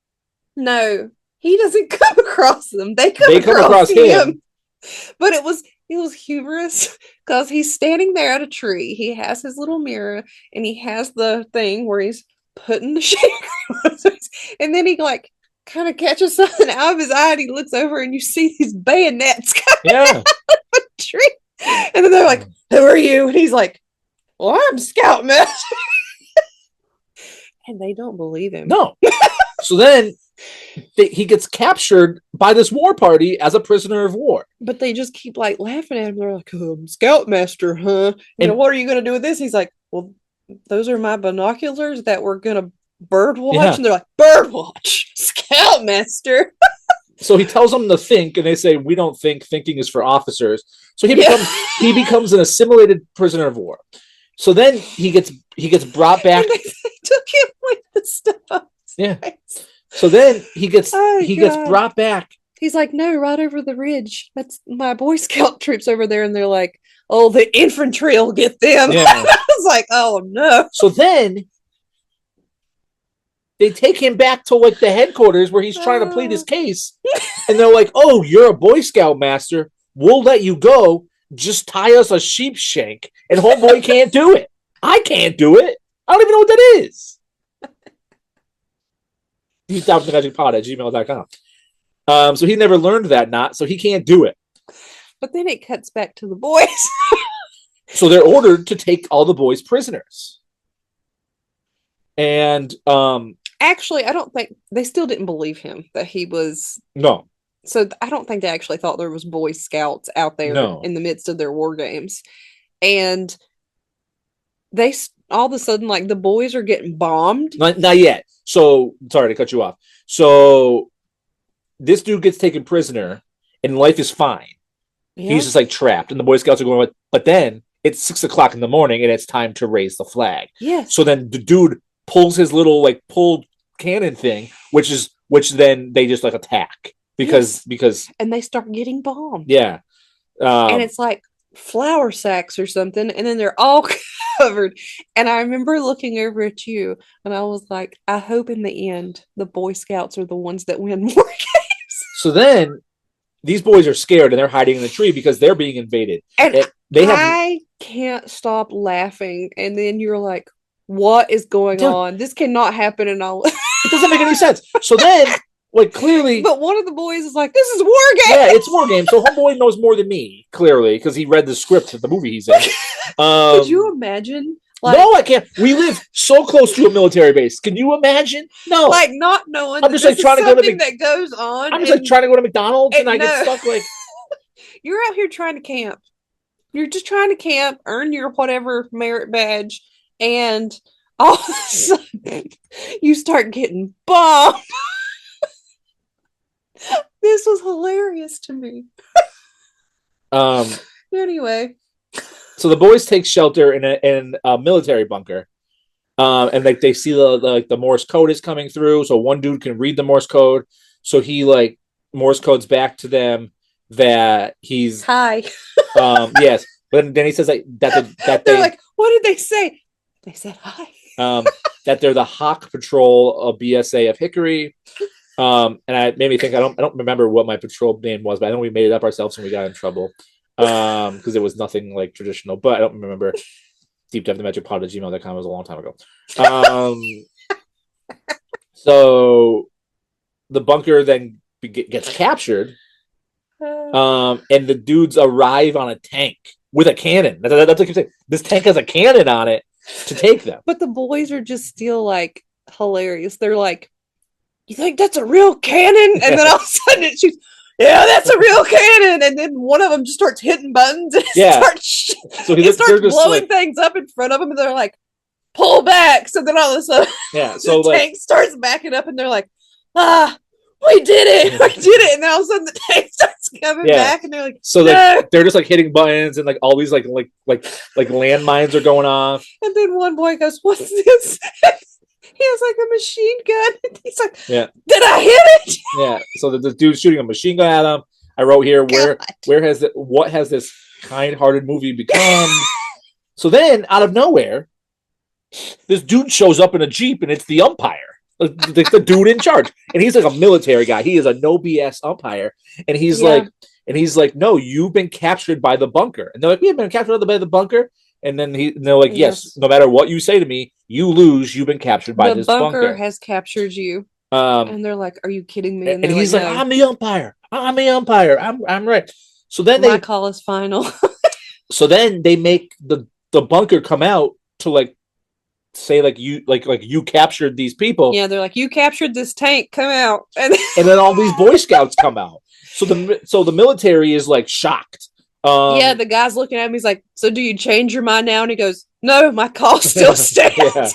S2: No, he doesn't come across them. They come across him. But it was humorous because he's standing there at a tree. He has his little mirror and he has the thing where he's putting the shaving, and then he like kind of catches something out of his eye and he looks over and you see these bayonets coming out of the tree. And then they're like, who are you? And he's like, well, I'm Scoutmaster. And they don't believe him.
S3: No. So then he gets captured by this war party as a prisoner of war.
S2: But they just keep like laughing at him. They're like, Scoutmaster, huh? You know, what are you going to do with this? He's like, well, those are my binoculars that we're going to bird watch. Yeah. And they're like, bird watch, Scoutmaster.
S3: So he tells them to think, and they say, we don't think. Thinking is for officers. So he becomes an assimilated prisoner of war. So then he gets brought back. And
S2: they took him with the stuff.
S3: Yeah. So then he gets brought back.
S2: He's like, no, right over the ridge. That's my Boy Scout troops over there. And they're like, oh, the infantry will get them. Yeah. I was like, oh no.
S3: So then they take him back to like the headquarters where he's trying to plead his case. And they're like, oh, you're a Boy Scout master. We'll let you go. Just tie us a sheep shank. And homeboy can't do it. I can't do it. I don't even know what that is. heathoutmagicpod@gmail.com. So he never learned that knot, so he can't do it.
S2: But then it cuts back to the boys.
S3: So they're ordered to take all the boys prisoners. And
S2: actually, I don't think they still didn't believe him that he was.
S3: No.
S2: So I don't think they actually thought there was Boy Scouts out there in the midst of their war games. And they all of a sudden, like, the boys are getting bombed.
S3: Not yet. So, sorry to cut you off. So, this dude gets taken prisoner, and life is fine. Yeah. He's just, like, trapped, and the Boy Scouts are going, but then it's 6 o'clock in the morning, and it's time to raise the flag.
S2: Yeah.
S3: So then the dude pulls his little, like, pulled cannon thing, which is which then they just like attack because
S2: And they start getting bombed.
S3: yeah.
S2: And it's like flour sacks or something, and then they're all covered. And I remember looking over at you, and I was like, I hope in the end the Boy Scouts are the ones that win more games.
S3: So then these boys are scared and they're hiding in the tree because they're being invaded.
S2: And
S3: They have
S2: I can't stop laughing. And then you're like, what is going
S3: Dude.
S2: on? This cannot happen. And I'll.
S3: it doesn't make any sense. So then, like clearly,
S2: But one of the boys is like, this is a war game.
S3: yeah, it's war game. So homeboy knows more than me clearly because he read the script of the movie he's in.
S2: Could you imagine? Like,
S3: No, I can't. We live so close to a military base. Can you imagine? No.
S2: like not knowing
S3: I'm
S2: that
S3: just, like,
S2: this is
S3: trying to go to
S2: something that goes on.
S3: I'm just like
S2: and
S3: trying to go to McDonald's and
S2: and
S3: I get
S2: no.
S3: stuck like
S2: You're out here trying to camp. You're just trying to camp, earn your whatever merit badge, and all of a sudden you start getting bombed. This was hilarious to me. Anyway,
S3: so the boys take shelter in a military bunker. And like they see the Morse code is coming through, so one dude can read the Morse code. So he like Morse codes back to them that he's
S2: hi.
S3: yes. But then he says that
S2: They're
S3: they
S2: like, what did they say? They said hi.
S3: that they're the Hawk Patrol of BSA of Hickory. And I made me think I don't remember what my patrol name was, but I know we made it up ourselves and we got in trouble. Because it was nothing like traditional, but I don't remember. deepdivethemagicpod@gmail.com was a long time ago. So the bunker then gets captured. And the dudes arrive on a tank with a cannon. That's what I'm saying. This tank has a cannon on it to take them.
S2: But the boys are just still like hilarious. They're like, you think that's a real cannon? And then all of a sudden it shoots. Yeah, that's a real cannon. And then one of them just starts hitting buttons and starts blowing things up in front of them. And they're like, pull back. So then all of a sudden,
S3: so
S2: the tank starts backing up and they're like, we did it. We did it. And then all of a sudden the tank starts coming back and they're like,
S3: so like they're just like hitting buttons and like all these like landmines are going off.
S2: And then one boy goes, what's this? He has like a machine gun. And he's like, did I hit it?
S3: Yeah. So the dude's shooting a machine gun at him. I wrote here, what has this kind-hearted movie become? So then, out of nowhere, this dude shows up in a Jeep and it's the umpire. The dude in charge. And he's like a military guy. He is a no BS umpire. And he's like, no, you've been captured by the bunker. And they're like, we have been captured by the bunker. And then they're like, yes, no matter what you say to me, you lose. You've been captured by this bunker.
S2: The bunker has captured you. And they're like, are you kidding me?
S3: And he's like, I'm the umpire. I'm the umpire. I'm right. So then
S2: my call is final.
S3: So then they make the bunker come out to like say like you captured these people.
S2: Yeah, they're like, you captured this tank. Come out. And
S3: then all these Boy Scouts come out. So the military is like shocked.
S2: The guy's looking at me. He's like, so do you change your mind now? And he goes, no, my call still stands.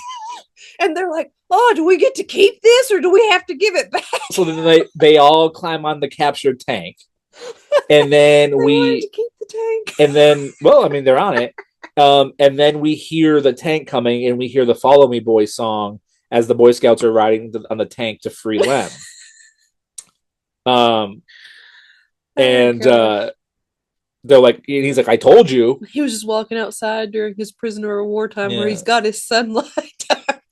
S2: And they're like, oh, do we get to keep this or do we have to give it back?
S3: So then they all climb on the captured tank. And then
S2: we keep the tank.
S3: And then, well, I mean, they're on it. And then we hear the tank coming and we hear the Follow Me Boys song as the Boy Scouts are riding on the tank to free Lem. They're like, and he's like, I told you.
S2: He was just walking outside during his prisoner of war time where he's got his sunlight.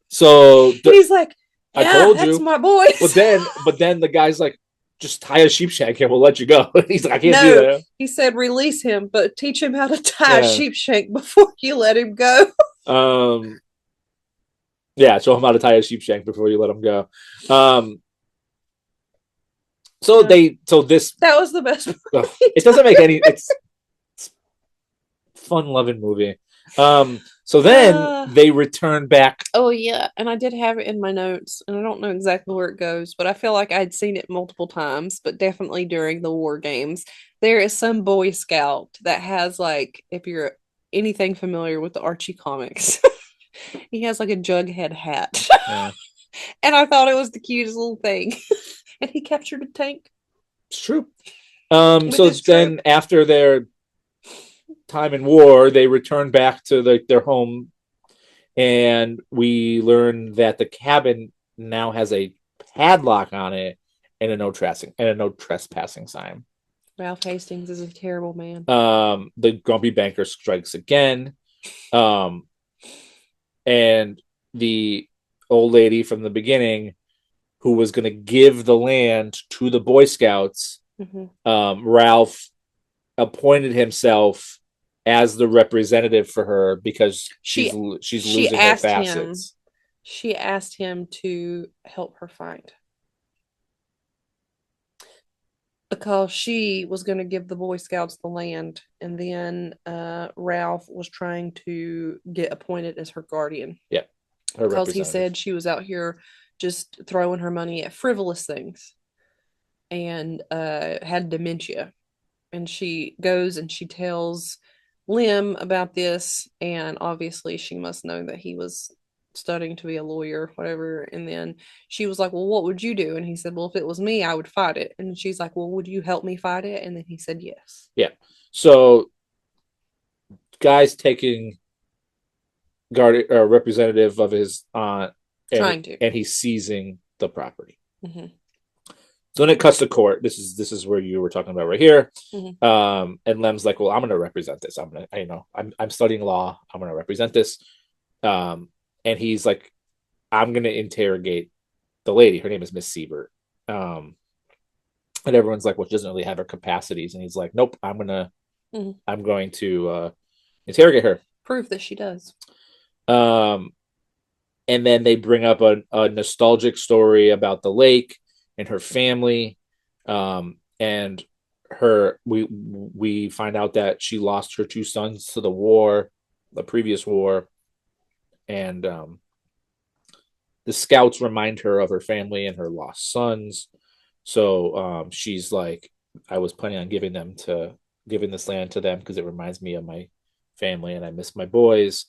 S3: So
S2: he's like,
S3: I told
S2: that's
S3: you,
S2: my boys.
S3: But then the guy's like, just tie a sheepshank and we'll let you go. He's like, I can't do that.
S2: He said, release him, but teach him how to tie a sheepshank before you let him go.
S3: Show him how to tie a sheepshank before you let him go. That
S2: was the best movie.
S3: It doesn't make any. It's fun-loving movie. So then they return back.
S2: Oh yeah, and I did have it in my notes, and I don't know exactly where it goes, but I feel like I'd seen it multiple times, but definitely during the war games. There is some Boy Scout that has like, if you're anything familiar with the Archie comics, he has like a Jughead hat.
S3: Yeah.
S2: And I thought it was the cutest little thing. And he captured a tank.
S3: It's true. So then after their time in war, they return back to their home, and we learn that the cabin now has a padlock on it and a no trespassing sign.
S2: Ralph Hastings is a terrible man.
S3: The grumpy banker strikes again. And the old lady from the beginning who was going to give the land to the Boy Scouts, Ralph appointed himself as the representative for her because she's losing her facets.
S2: She asked him to help her find, because she was going to give the Boy Scouts the land, and then Ralph was trying to get appointed as her guardian.
S3: Yeah,
S2: because he said she was out here just throwing her money at frivolous things and had dementia. And she goes and she tells Lem about this, and obviously she must know that he was studying to be a lawyer, whatever. And then she was like, well, what would you do? And he said, well, if it was me, I would fight it. And she's like, well, would you help me fight it? And then he said yes.
S3: Yeah. So guy's taking guard or representative of his aunt and he's seizing the property. So then it cuts to court. This is where you were talking about right here. And Lem's like, well, I'm going to represent this. I'm studying law. I'm going to represent this. And he's like, I'm going to interrogate the lady. Her name is Miss Siebert. And everyone's like, well, she doesn't really have her capacities. And he's like, nope, I'm going to interrogate her.
S2: Prove that she does.
S3: And then they bring up a nostalgic story about the lake and her family. And we find out that she lost her two sons to the previous war. And the scouts remind her of her family and her lost sons. So she's like, I was planning on giving this land to them because it reminds me of my family and I miss my boys.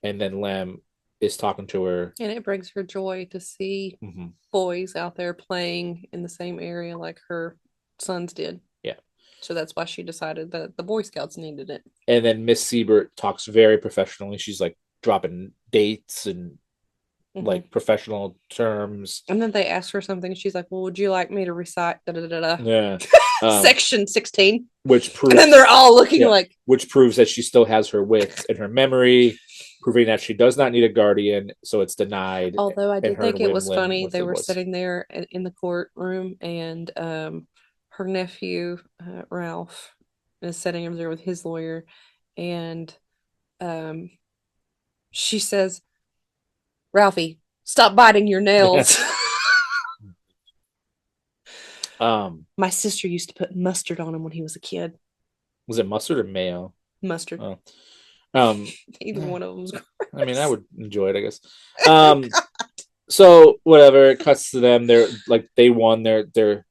S3: And then Lem is talking to her.
S2: And it brings her joy to see boys out there playing in the same area like her sons did.
S3: Yeah.
S2: So that's why she decided that the Boy Scouts needed it.
S3: And then Miss Siebert talks very professionally. She's like dropping dates and like professional terms.
S2: And then they ask her something. She's like, well, would you like me to recite
S3: Yeah.
S2: Section 16?
S3: Which proves,
S2: and then they're all looking like.
S3: Which proves that she still has her wits and her memory, proving that she does not need a guardian, so it's denied.
S2: Although I did think it was funny. They were sitting there in the courtroom, and her nephew, Ralph, is sitting over there with his lawyer, and she says, Ralphie, stop biting your nails. My sister used to put mustard on him when he was a kid.
S3: Was it mustard or mayo?
S2: Mustard.
S3: Oh.
S2: Either one of them was gross.
S3: I mean, I would enjoy it, I guess. So whatever, it cuts to them. They're like, they won. They're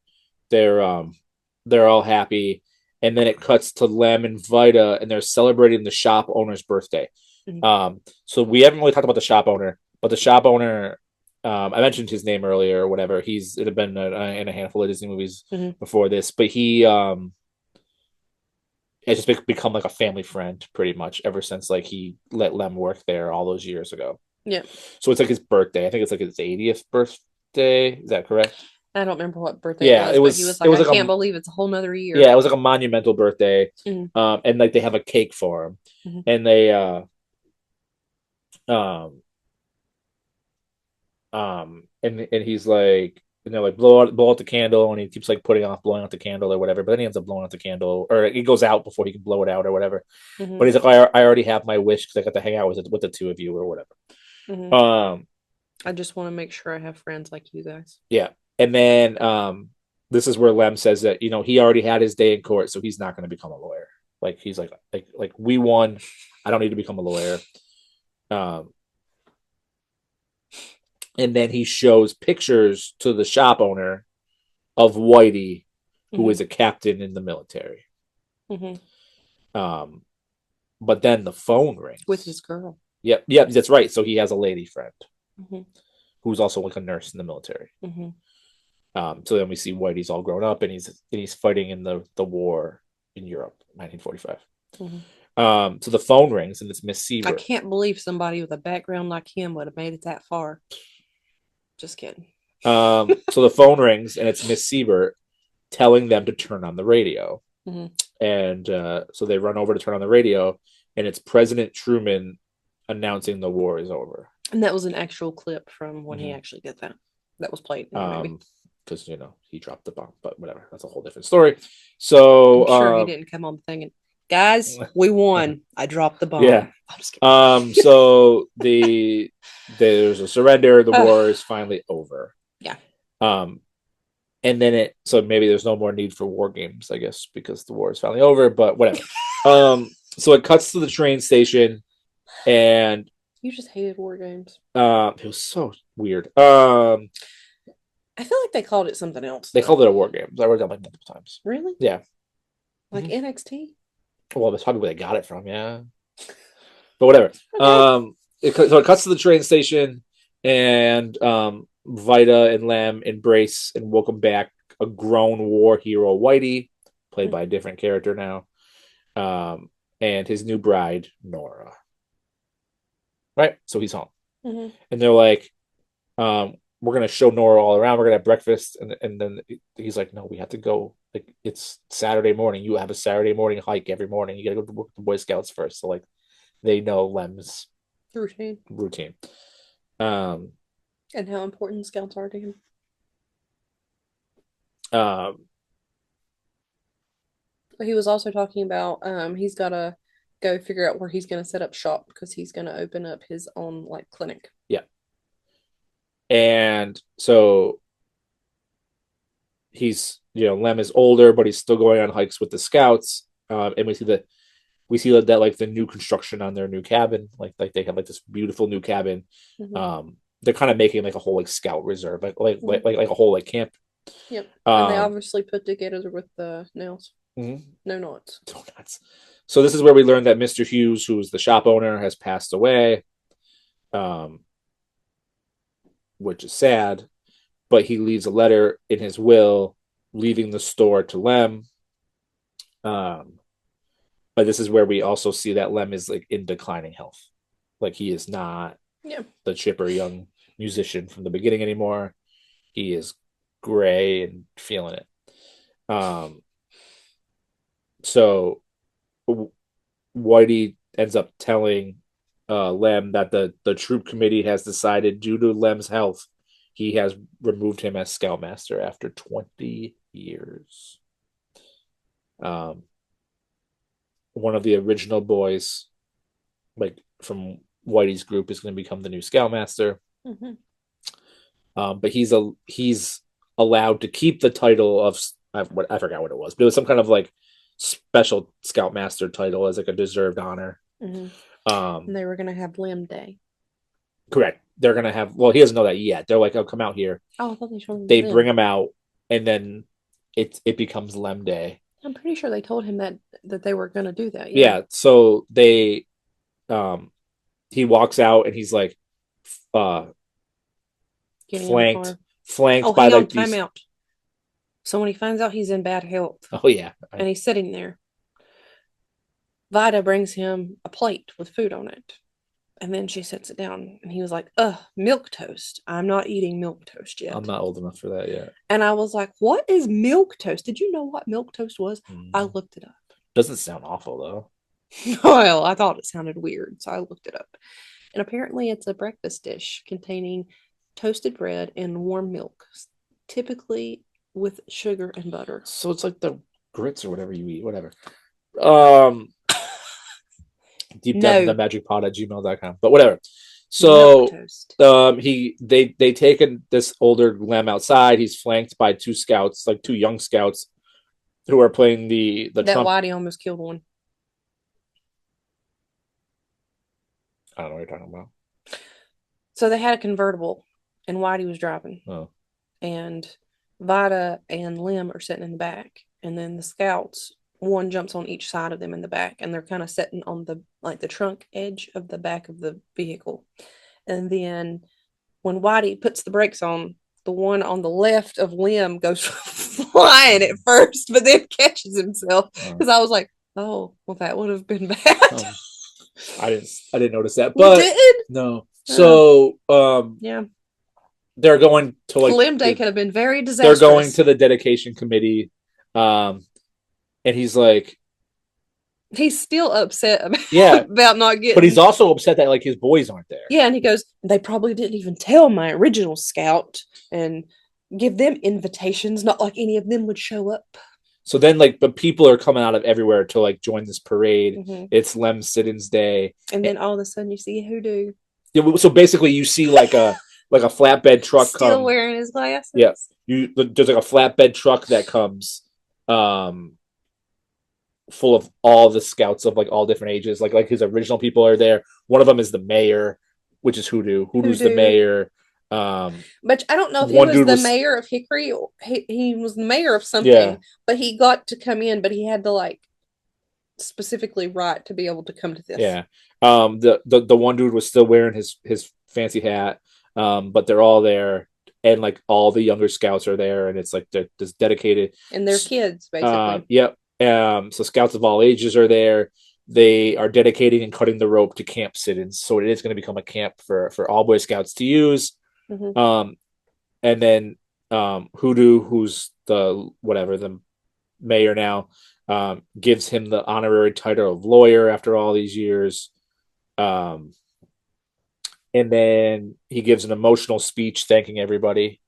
S3: all happy. And then it cuts to Lem and Vida, and they're celebrating the shop owner's birthday. So we haven't really talked about the shop owner, but the shop owner, I mentioned his name earlier or whatever. It had been in a handful of Disney movies before this, but he has just become like a family friend pretty much ever since like he let Lem work there all those years ago.
S2: Yeah.
S3: So it's like his birthday. I think it's like his 80th birthday. Is that correct?
S2: I don't remember what birthday it was. But he was like, I can't believe it's a whole nother year.
S3: Yeah, it was like a monumental birthday. And like they have a cake for him. And they and he's like, you know, like blow out the candle, and he keeps like blowing out the candle or whatever, but then he ends up blowing out the candle, or it goes out before he can blow it out or whatever. But he's like, I already have my wish because I got to hang out with the two of you or whatever.
S2: I just want to make sure I have friends like you guys.
S3: Yeah. And then this is where Lem says that, you know, he already had his day in court, so he's not going to become a lawyer. Like he's like we won. I don't need to become a lawyer. And then he shows pictures to the shop owner of Whitey, who is a captain in the military. But then the phone rings
S2: with his girl.
S3: Yep, that's right. So he has a lady friend who's also like a nurse in the military. So then we see Whitey's all grown up, and he's fighting in the war in Europe, 1945. So the phone rings, and it's Miss Siebert.
S2: I can't believe somebody with a background like him would have made it that far. Just kidding.
S3: So the phone rings and it's Miss Siebert telling them to turn on the radio.
S2: Mhm.
S3: And so they run over to turn on the radio, and it's President Truman announcing the war is over.
S2: And that was an actual clip from when he
S3: Mhm.
S2: actually did that. That was played in the movie.
S3: Because he dropped the bomb, but whatever, that's a whole different story. So
S2: I'm sure he didn't come on the thing and, guys, we won. I dropped the bomb.
S3: Yeah.
S2: I'm just kidding.
S3: So there's a surrender. The war is finally over.
S2: Yeah.
S3: And then so maybe there's no more need for war games, I guess, because the war is finally over. But whatever. So it cuts to the train station, and
S2: You just hated war games.
S3: it was so weird.
S2: I feel like they called it something else.
S3: They called it a war games. I read that like multiple times.
S2: Really?
S3: Yeah.
S2: Like
S3: Mhm.
S2: NXT?
S3: Well, that's probably where they got it from, yeah. But whatever.
S2: Okay.
S3: So it cuts to the train station, and Vita and Lem embrace and welcome back a grown war hero, Whitey, played by a different character now, and his new bride, Nora. Right? So he's home.
S2: Mhm.
S3: And they're like, we're going to show Nora all around. We're going to have breakfast. And then he's like, no, we have to go. Like, it's Saturday morning. You have a Saturday morning hike every morning. You got to go to work with the Boy Scouts first. So, like, they know Lem's routine.
S2: And how important scouts are to him. He was also talking about he's got to go figure out where he's going to set up shop because he's going to open up his own like clinic.
S3: Yeah. And so he's, Lem is older, but he's still going on hikes with the scouts. And we see that like the new construction on their new cabin, like they have like this beautiful new cabin.
S2: Mhm.
S3: They're kind of making like a whole like scout reserve, like a whole like camp.
S2: Yep. And they obviously put together with the nails.
S3: Mhm.
S2: No knots.
S3: No knots. So this is where we learn that Mr. Hughes, who was the shop owner, has passed away, which is sad. But he leaves a letter in his will, leaving the store to Lem. But this is where we also see that Lem is like in declining health. Like he is not the chipper young musician from the beginning anymore. He is gray and feeling it. So Whitey ends up telling Lem that the troop committee has decided, due to Lem's health, he has removed him as scoutmaster after 20 years. One of the original boys, like from Whitey's group, is going to become the new scoutmaster.
S2: Mm-hmm.
S3: But he's allowed to keep the title of I forgot what it was, but it was some kind of like special scoutmaster title as like a deserved honor.
S2: Mm-hmm. And they were going to have Lem Day.
S3: Correct. They're going to have. Well, he doesn't know that yet. They're like, "Oh, come out here."
S2: Oh, I thought they showed him.
S3: They bring him out, and then it becomes Lem Day.
S2: I'm pretty sure they told him that they were going to do that.
S3: Yeah. So they, he walks out and he's like, flanked by like these.
S2: Time out. So when he finds out he's in bad health.
S3: Oh yeah.
S2: And he's sitting there. Vita brings him a plate with food on it. And then she sets it down and he was like, milk toast. I'm not eating milk toast yet.
S3: I'm not old enough for that yet.
S2: And I was like, what is milk toast? Did you know what milk toast was? I looked it up.
S3: Doesn't sound awful though.
S2: Well, I thought it sounded weird, so I looked it up. And apparently it's a breakfast dish containing toasted bread and warm milk, typically with sugar and butter.
S3: So it's like the grits or whatever you eat, whatever. Deep down in the magic pod at gmail.com, but whatever. So they taken this older Lem outside. He's flanked by two scouts, like two young scouts, who are playing the
S2: that Whitey almost killed one.
S3: I don't know what you're talking about.
S2: So they had a convertible and Whitey was driving.
S3: Oh.
S2: And Vita and Lem are sitting in the back. And then the scouts, one jumps on each side of them in the back, and they're kind of sitting on the trunk edge of the back of the vehicle. And then when Whitey puts the brakes on, the one on the left of Lem goes flying at first, but then catches himself. Because I was like, oh, well, that would have been bad.
S3: I didn't notice that, but
S2: you did?
S3: No. So
S2: yeah.
S3: they're going to like
S2: Limb Day could have been very
S3: they're
S2: disastrous.
S3: going to the dedication committee, and he's like,
S2: He's still upset about,
S3: Yeah.
S2: about not getting.
S3: but he's also upset that like his boys aren't there.
S2: Yeah, and he goes, they probably didn't even tell my original scout and give them invitations, not like any of them would show up.
S3: So then like, but people are coming out of everywhere to like join this parade.
S2: Mhm.
S3: It's Lem Siddons Day.
S2: And then all of a sudden you see Hoodoo
S3: Yeah, so basically you see like a flatbed truck
S2: still
S3: come.
S2: wearing his glasses.
S3: Yeah. There's like a flatbed truck that comes full of all the scouts of like all different ages. Like his original people are there. One of them is the mayor, which is Hoodoo. Hoodoo's the
S2: Hoodoo.
S3: mayor.
S2: But I don't know if he
S3: One
S2: was
S3: dude
S2: the
S3: was-
S2: mayor of Hickory. Or he was the mayor of something,
S3: Yeah.
S2: but he got to come in, but he had to like specifically write to be able to come to this.
S3: Yeah. The one dude was still wearing his fancy hat. But they're all there, and like all the younger scouts are there, and it's like they're just dedicated.
S2: And they're kids, basically.
S3: Yep. So scouts of all ages are there. They are dedicating and cutting the rope to Camp Siddons, so it is going to become a camp for all Boy Scouts to use.
S2: Mhm.
S3: And then Hoodoo, who's the mayor now, gives him the honorary title of lawyer after all these years. And then he gives an emotional speech thanking everybody,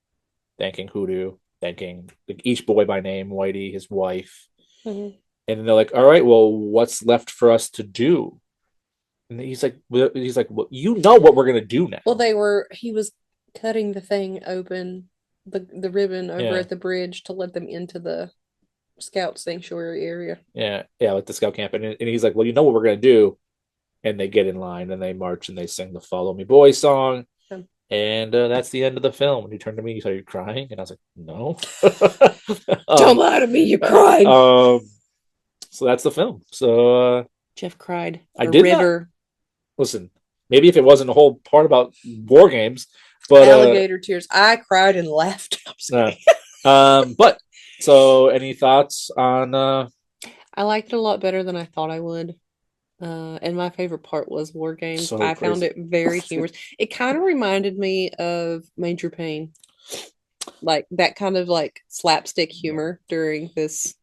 S3: thanking Hoodoo, thanking like, each boy by name, Whitey, his wife.
S2: Mhm.
S3: And then they're like, all right, well, what's left for us to do? And he's like, well, you know what we're going to do now.
S2: Well, he was cutting the thing open, the ribbon over
S3: Yeah.
S2: at the bridge to let them into the scout sanctuary area.
S3: Yeah, like the scout camp. And he's like, well, you know what we're going to do. And they get in line and they march and they sing the Follow Me Boy song.
S2: Yeah.
S3: And that's the end of the film. When he turned to me, he said, are you crying? And I was like, no.
S2: Don't lie to me, you're crying.
S3: So that's the film. So
S2: Jeff cried.
S3: I
S2: A
S3: did not-
S2: river,
S3: listen, maybe if it wasn't a whole part about war games, but
S2: alligator tears. I cried and laughed. I'm sorry.
S3: but so any thoughts on
S2: I liked it a lot better than I thought I would. And my favorite part was War Games.
S3: So
S2: I found
S3: crazy.
S2: it very humorous. It kind of reminded me of Major Payne. Like that kind of like slapstick humor during this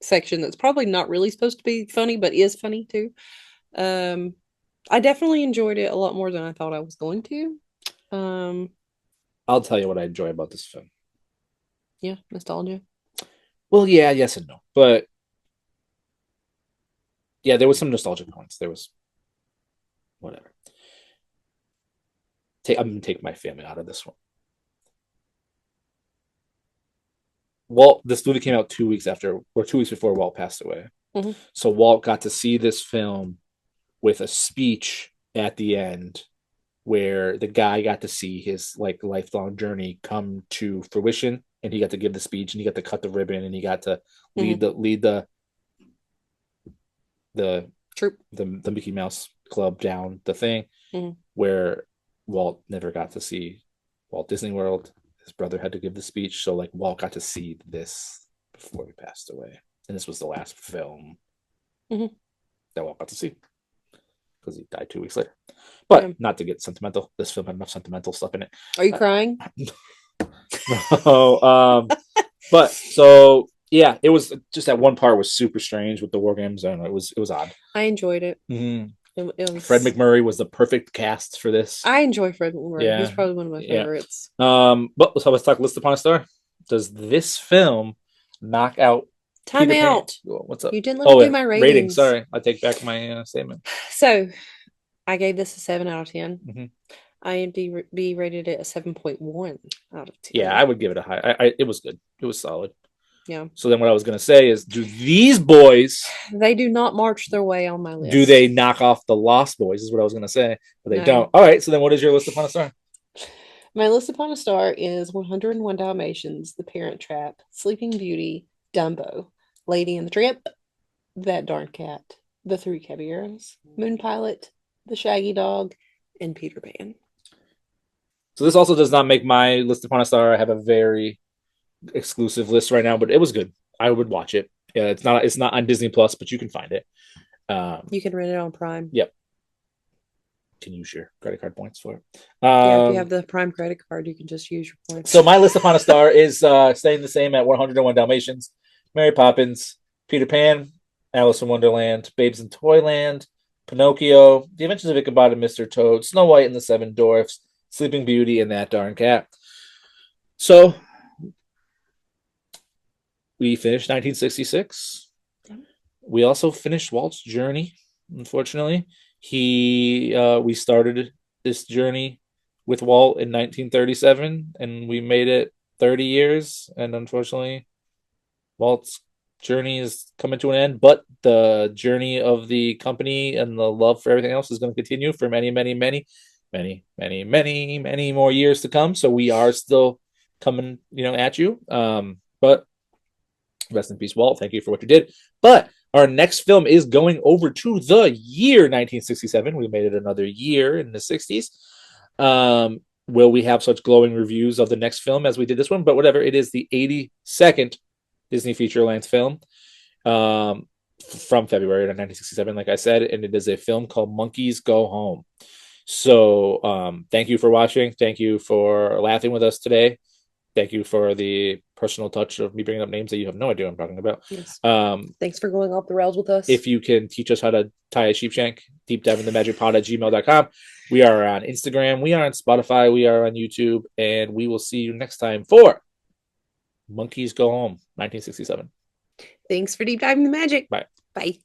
S2: section that's probably not really supposed to be funny, but is funny too. I definitely enjoyed it a lot more than I thought I was going to.
S3: I'll tell you what I enjoy about this film.
S2: Yeah, nostalgia.
S3: Well, yeah, yes and no. But yeah, there was some nostalgic points. There was whatever. I'm gonna take my family out of this one. Walt, this movie came out 2 weeks before Walt passed away.
S2: Mhm.
S3: So Walt got to see this film with a speech at the end where the guy got to see his like lifelong journey come to fruition, and he got to give the speech and he got to cut the ribbon and he got to lead the
S2: Troop.
S3: the Mickey Mouse Club down the thing,
S2: Mhm.
S3: where Walt never got to see Walt Disney World. His brother had to give the speech, so like Walt got to see this before he passed away, and this was the last film
S2: Mhm.
S3: that Walt got to see because he died 2 weeks later. But
S2: Yeah.
S3: not to get sentimental, this film had enough sentimental stuff in it.
S2: Are you crying?
S3: No, but so yeah, it was just that one part was super strange with the war games. I don't know, it was odd.
S2: I enjoyed it.
S3: Mm-hmm.
S2: It was.
S3: Fred McMurray was the perfect cast for this.
S2: I enjoy Fred McMurray.
S3: Yeah.
S2: He's probably one of my
S3: Yeah.
S2: favorites.
S3: But so let's talk List Upon a Star. Does this film knock out
S2: Time
S3: Peter Pan?
S2: out.
S3: What's up?
S2: You didn't let me do my ratings.
S3: Sorry, I take back my statement.
S2: So, I gave this a 7 out of 10.
S3: Mhm.
S2: IMDb rated it a 7.1 out of 10.
S3: Yeah, I would give it a high. It was good. It was solid.
S2: Yeah.
S3: So then, what I was gonna say is, do these boys?
S2: They do not march their way on my list.
S3: Do they knock off the Lost Boys? Is what I was gonna say, but they
S2: No.
S3: don't. All right. So then, what is your List Upon a Star?
S2: My List Upon a Star is 101 Dalmatians, The Parent Trap, Sleeping Beauty, Dumbo, Lady and the Tramp, That Darn Cat, The Three Caballeros, Moon Pilot, The Shaggy Dog, and Peter Pan.
S3: So this also does not make my List Upon a Star. I have a very exclusive list right now, but it was good. I would watch it. Yeah, it's not on Disney Plus, but you can find it.
S2: You can rent it on Prime.
S3: Yep. can use your credit card points for it.
S2: Yeah, if you have the Prime credit card, you can just use your points.
S3: So my list upon a star is staying the same at 101 Dalmatians, Mary Poppins, Peter Pan, Alice in Wonderland, Babes in Toyland, Pinocchio, The Adventures of Ichabod and Mr. Toad, Snow White and the Seven Dwarfs, Sleeping Beauty, and That Darn Cat. So we finished 1966. We also finished Walt's journey. Unfortunately, we started this journey with Walt in 1937, and we made it 30 years. And unfortunately, Walt's journey is coming to an end. But the journey of the company and the love for everything else is going to continue for many, many, many, many, many, many, many more years to come. So we are still coming, at you. But rest in peace, Walt. Thank you for what you did. But our next film is going over to the year 1967. We made it another year in the 60s. Will we have such glowing reviews of the next film as we did this one? But whatever, it is the 82nd Disney feature-length film from February of 1967, like I said, and it is a film called Monkeys Go Home. So thank you for watching. Thank you for laughing with us today. Thank you for the personal touch of me bringing up names that you have no idea what I'm talking about.
S2: Yes. Thanks for going off the rails with us.
S3: If you can teach us how to tie a sheepshank, deep dive in the magicpod at gmail.com. We are on Instagram. We are on Spotify. We are on YouTube. And we will see you next time for Monkeys Go Home, 1967.
S2: Thanks for deep diving the magic.
S3: Bye.
S2: Bye.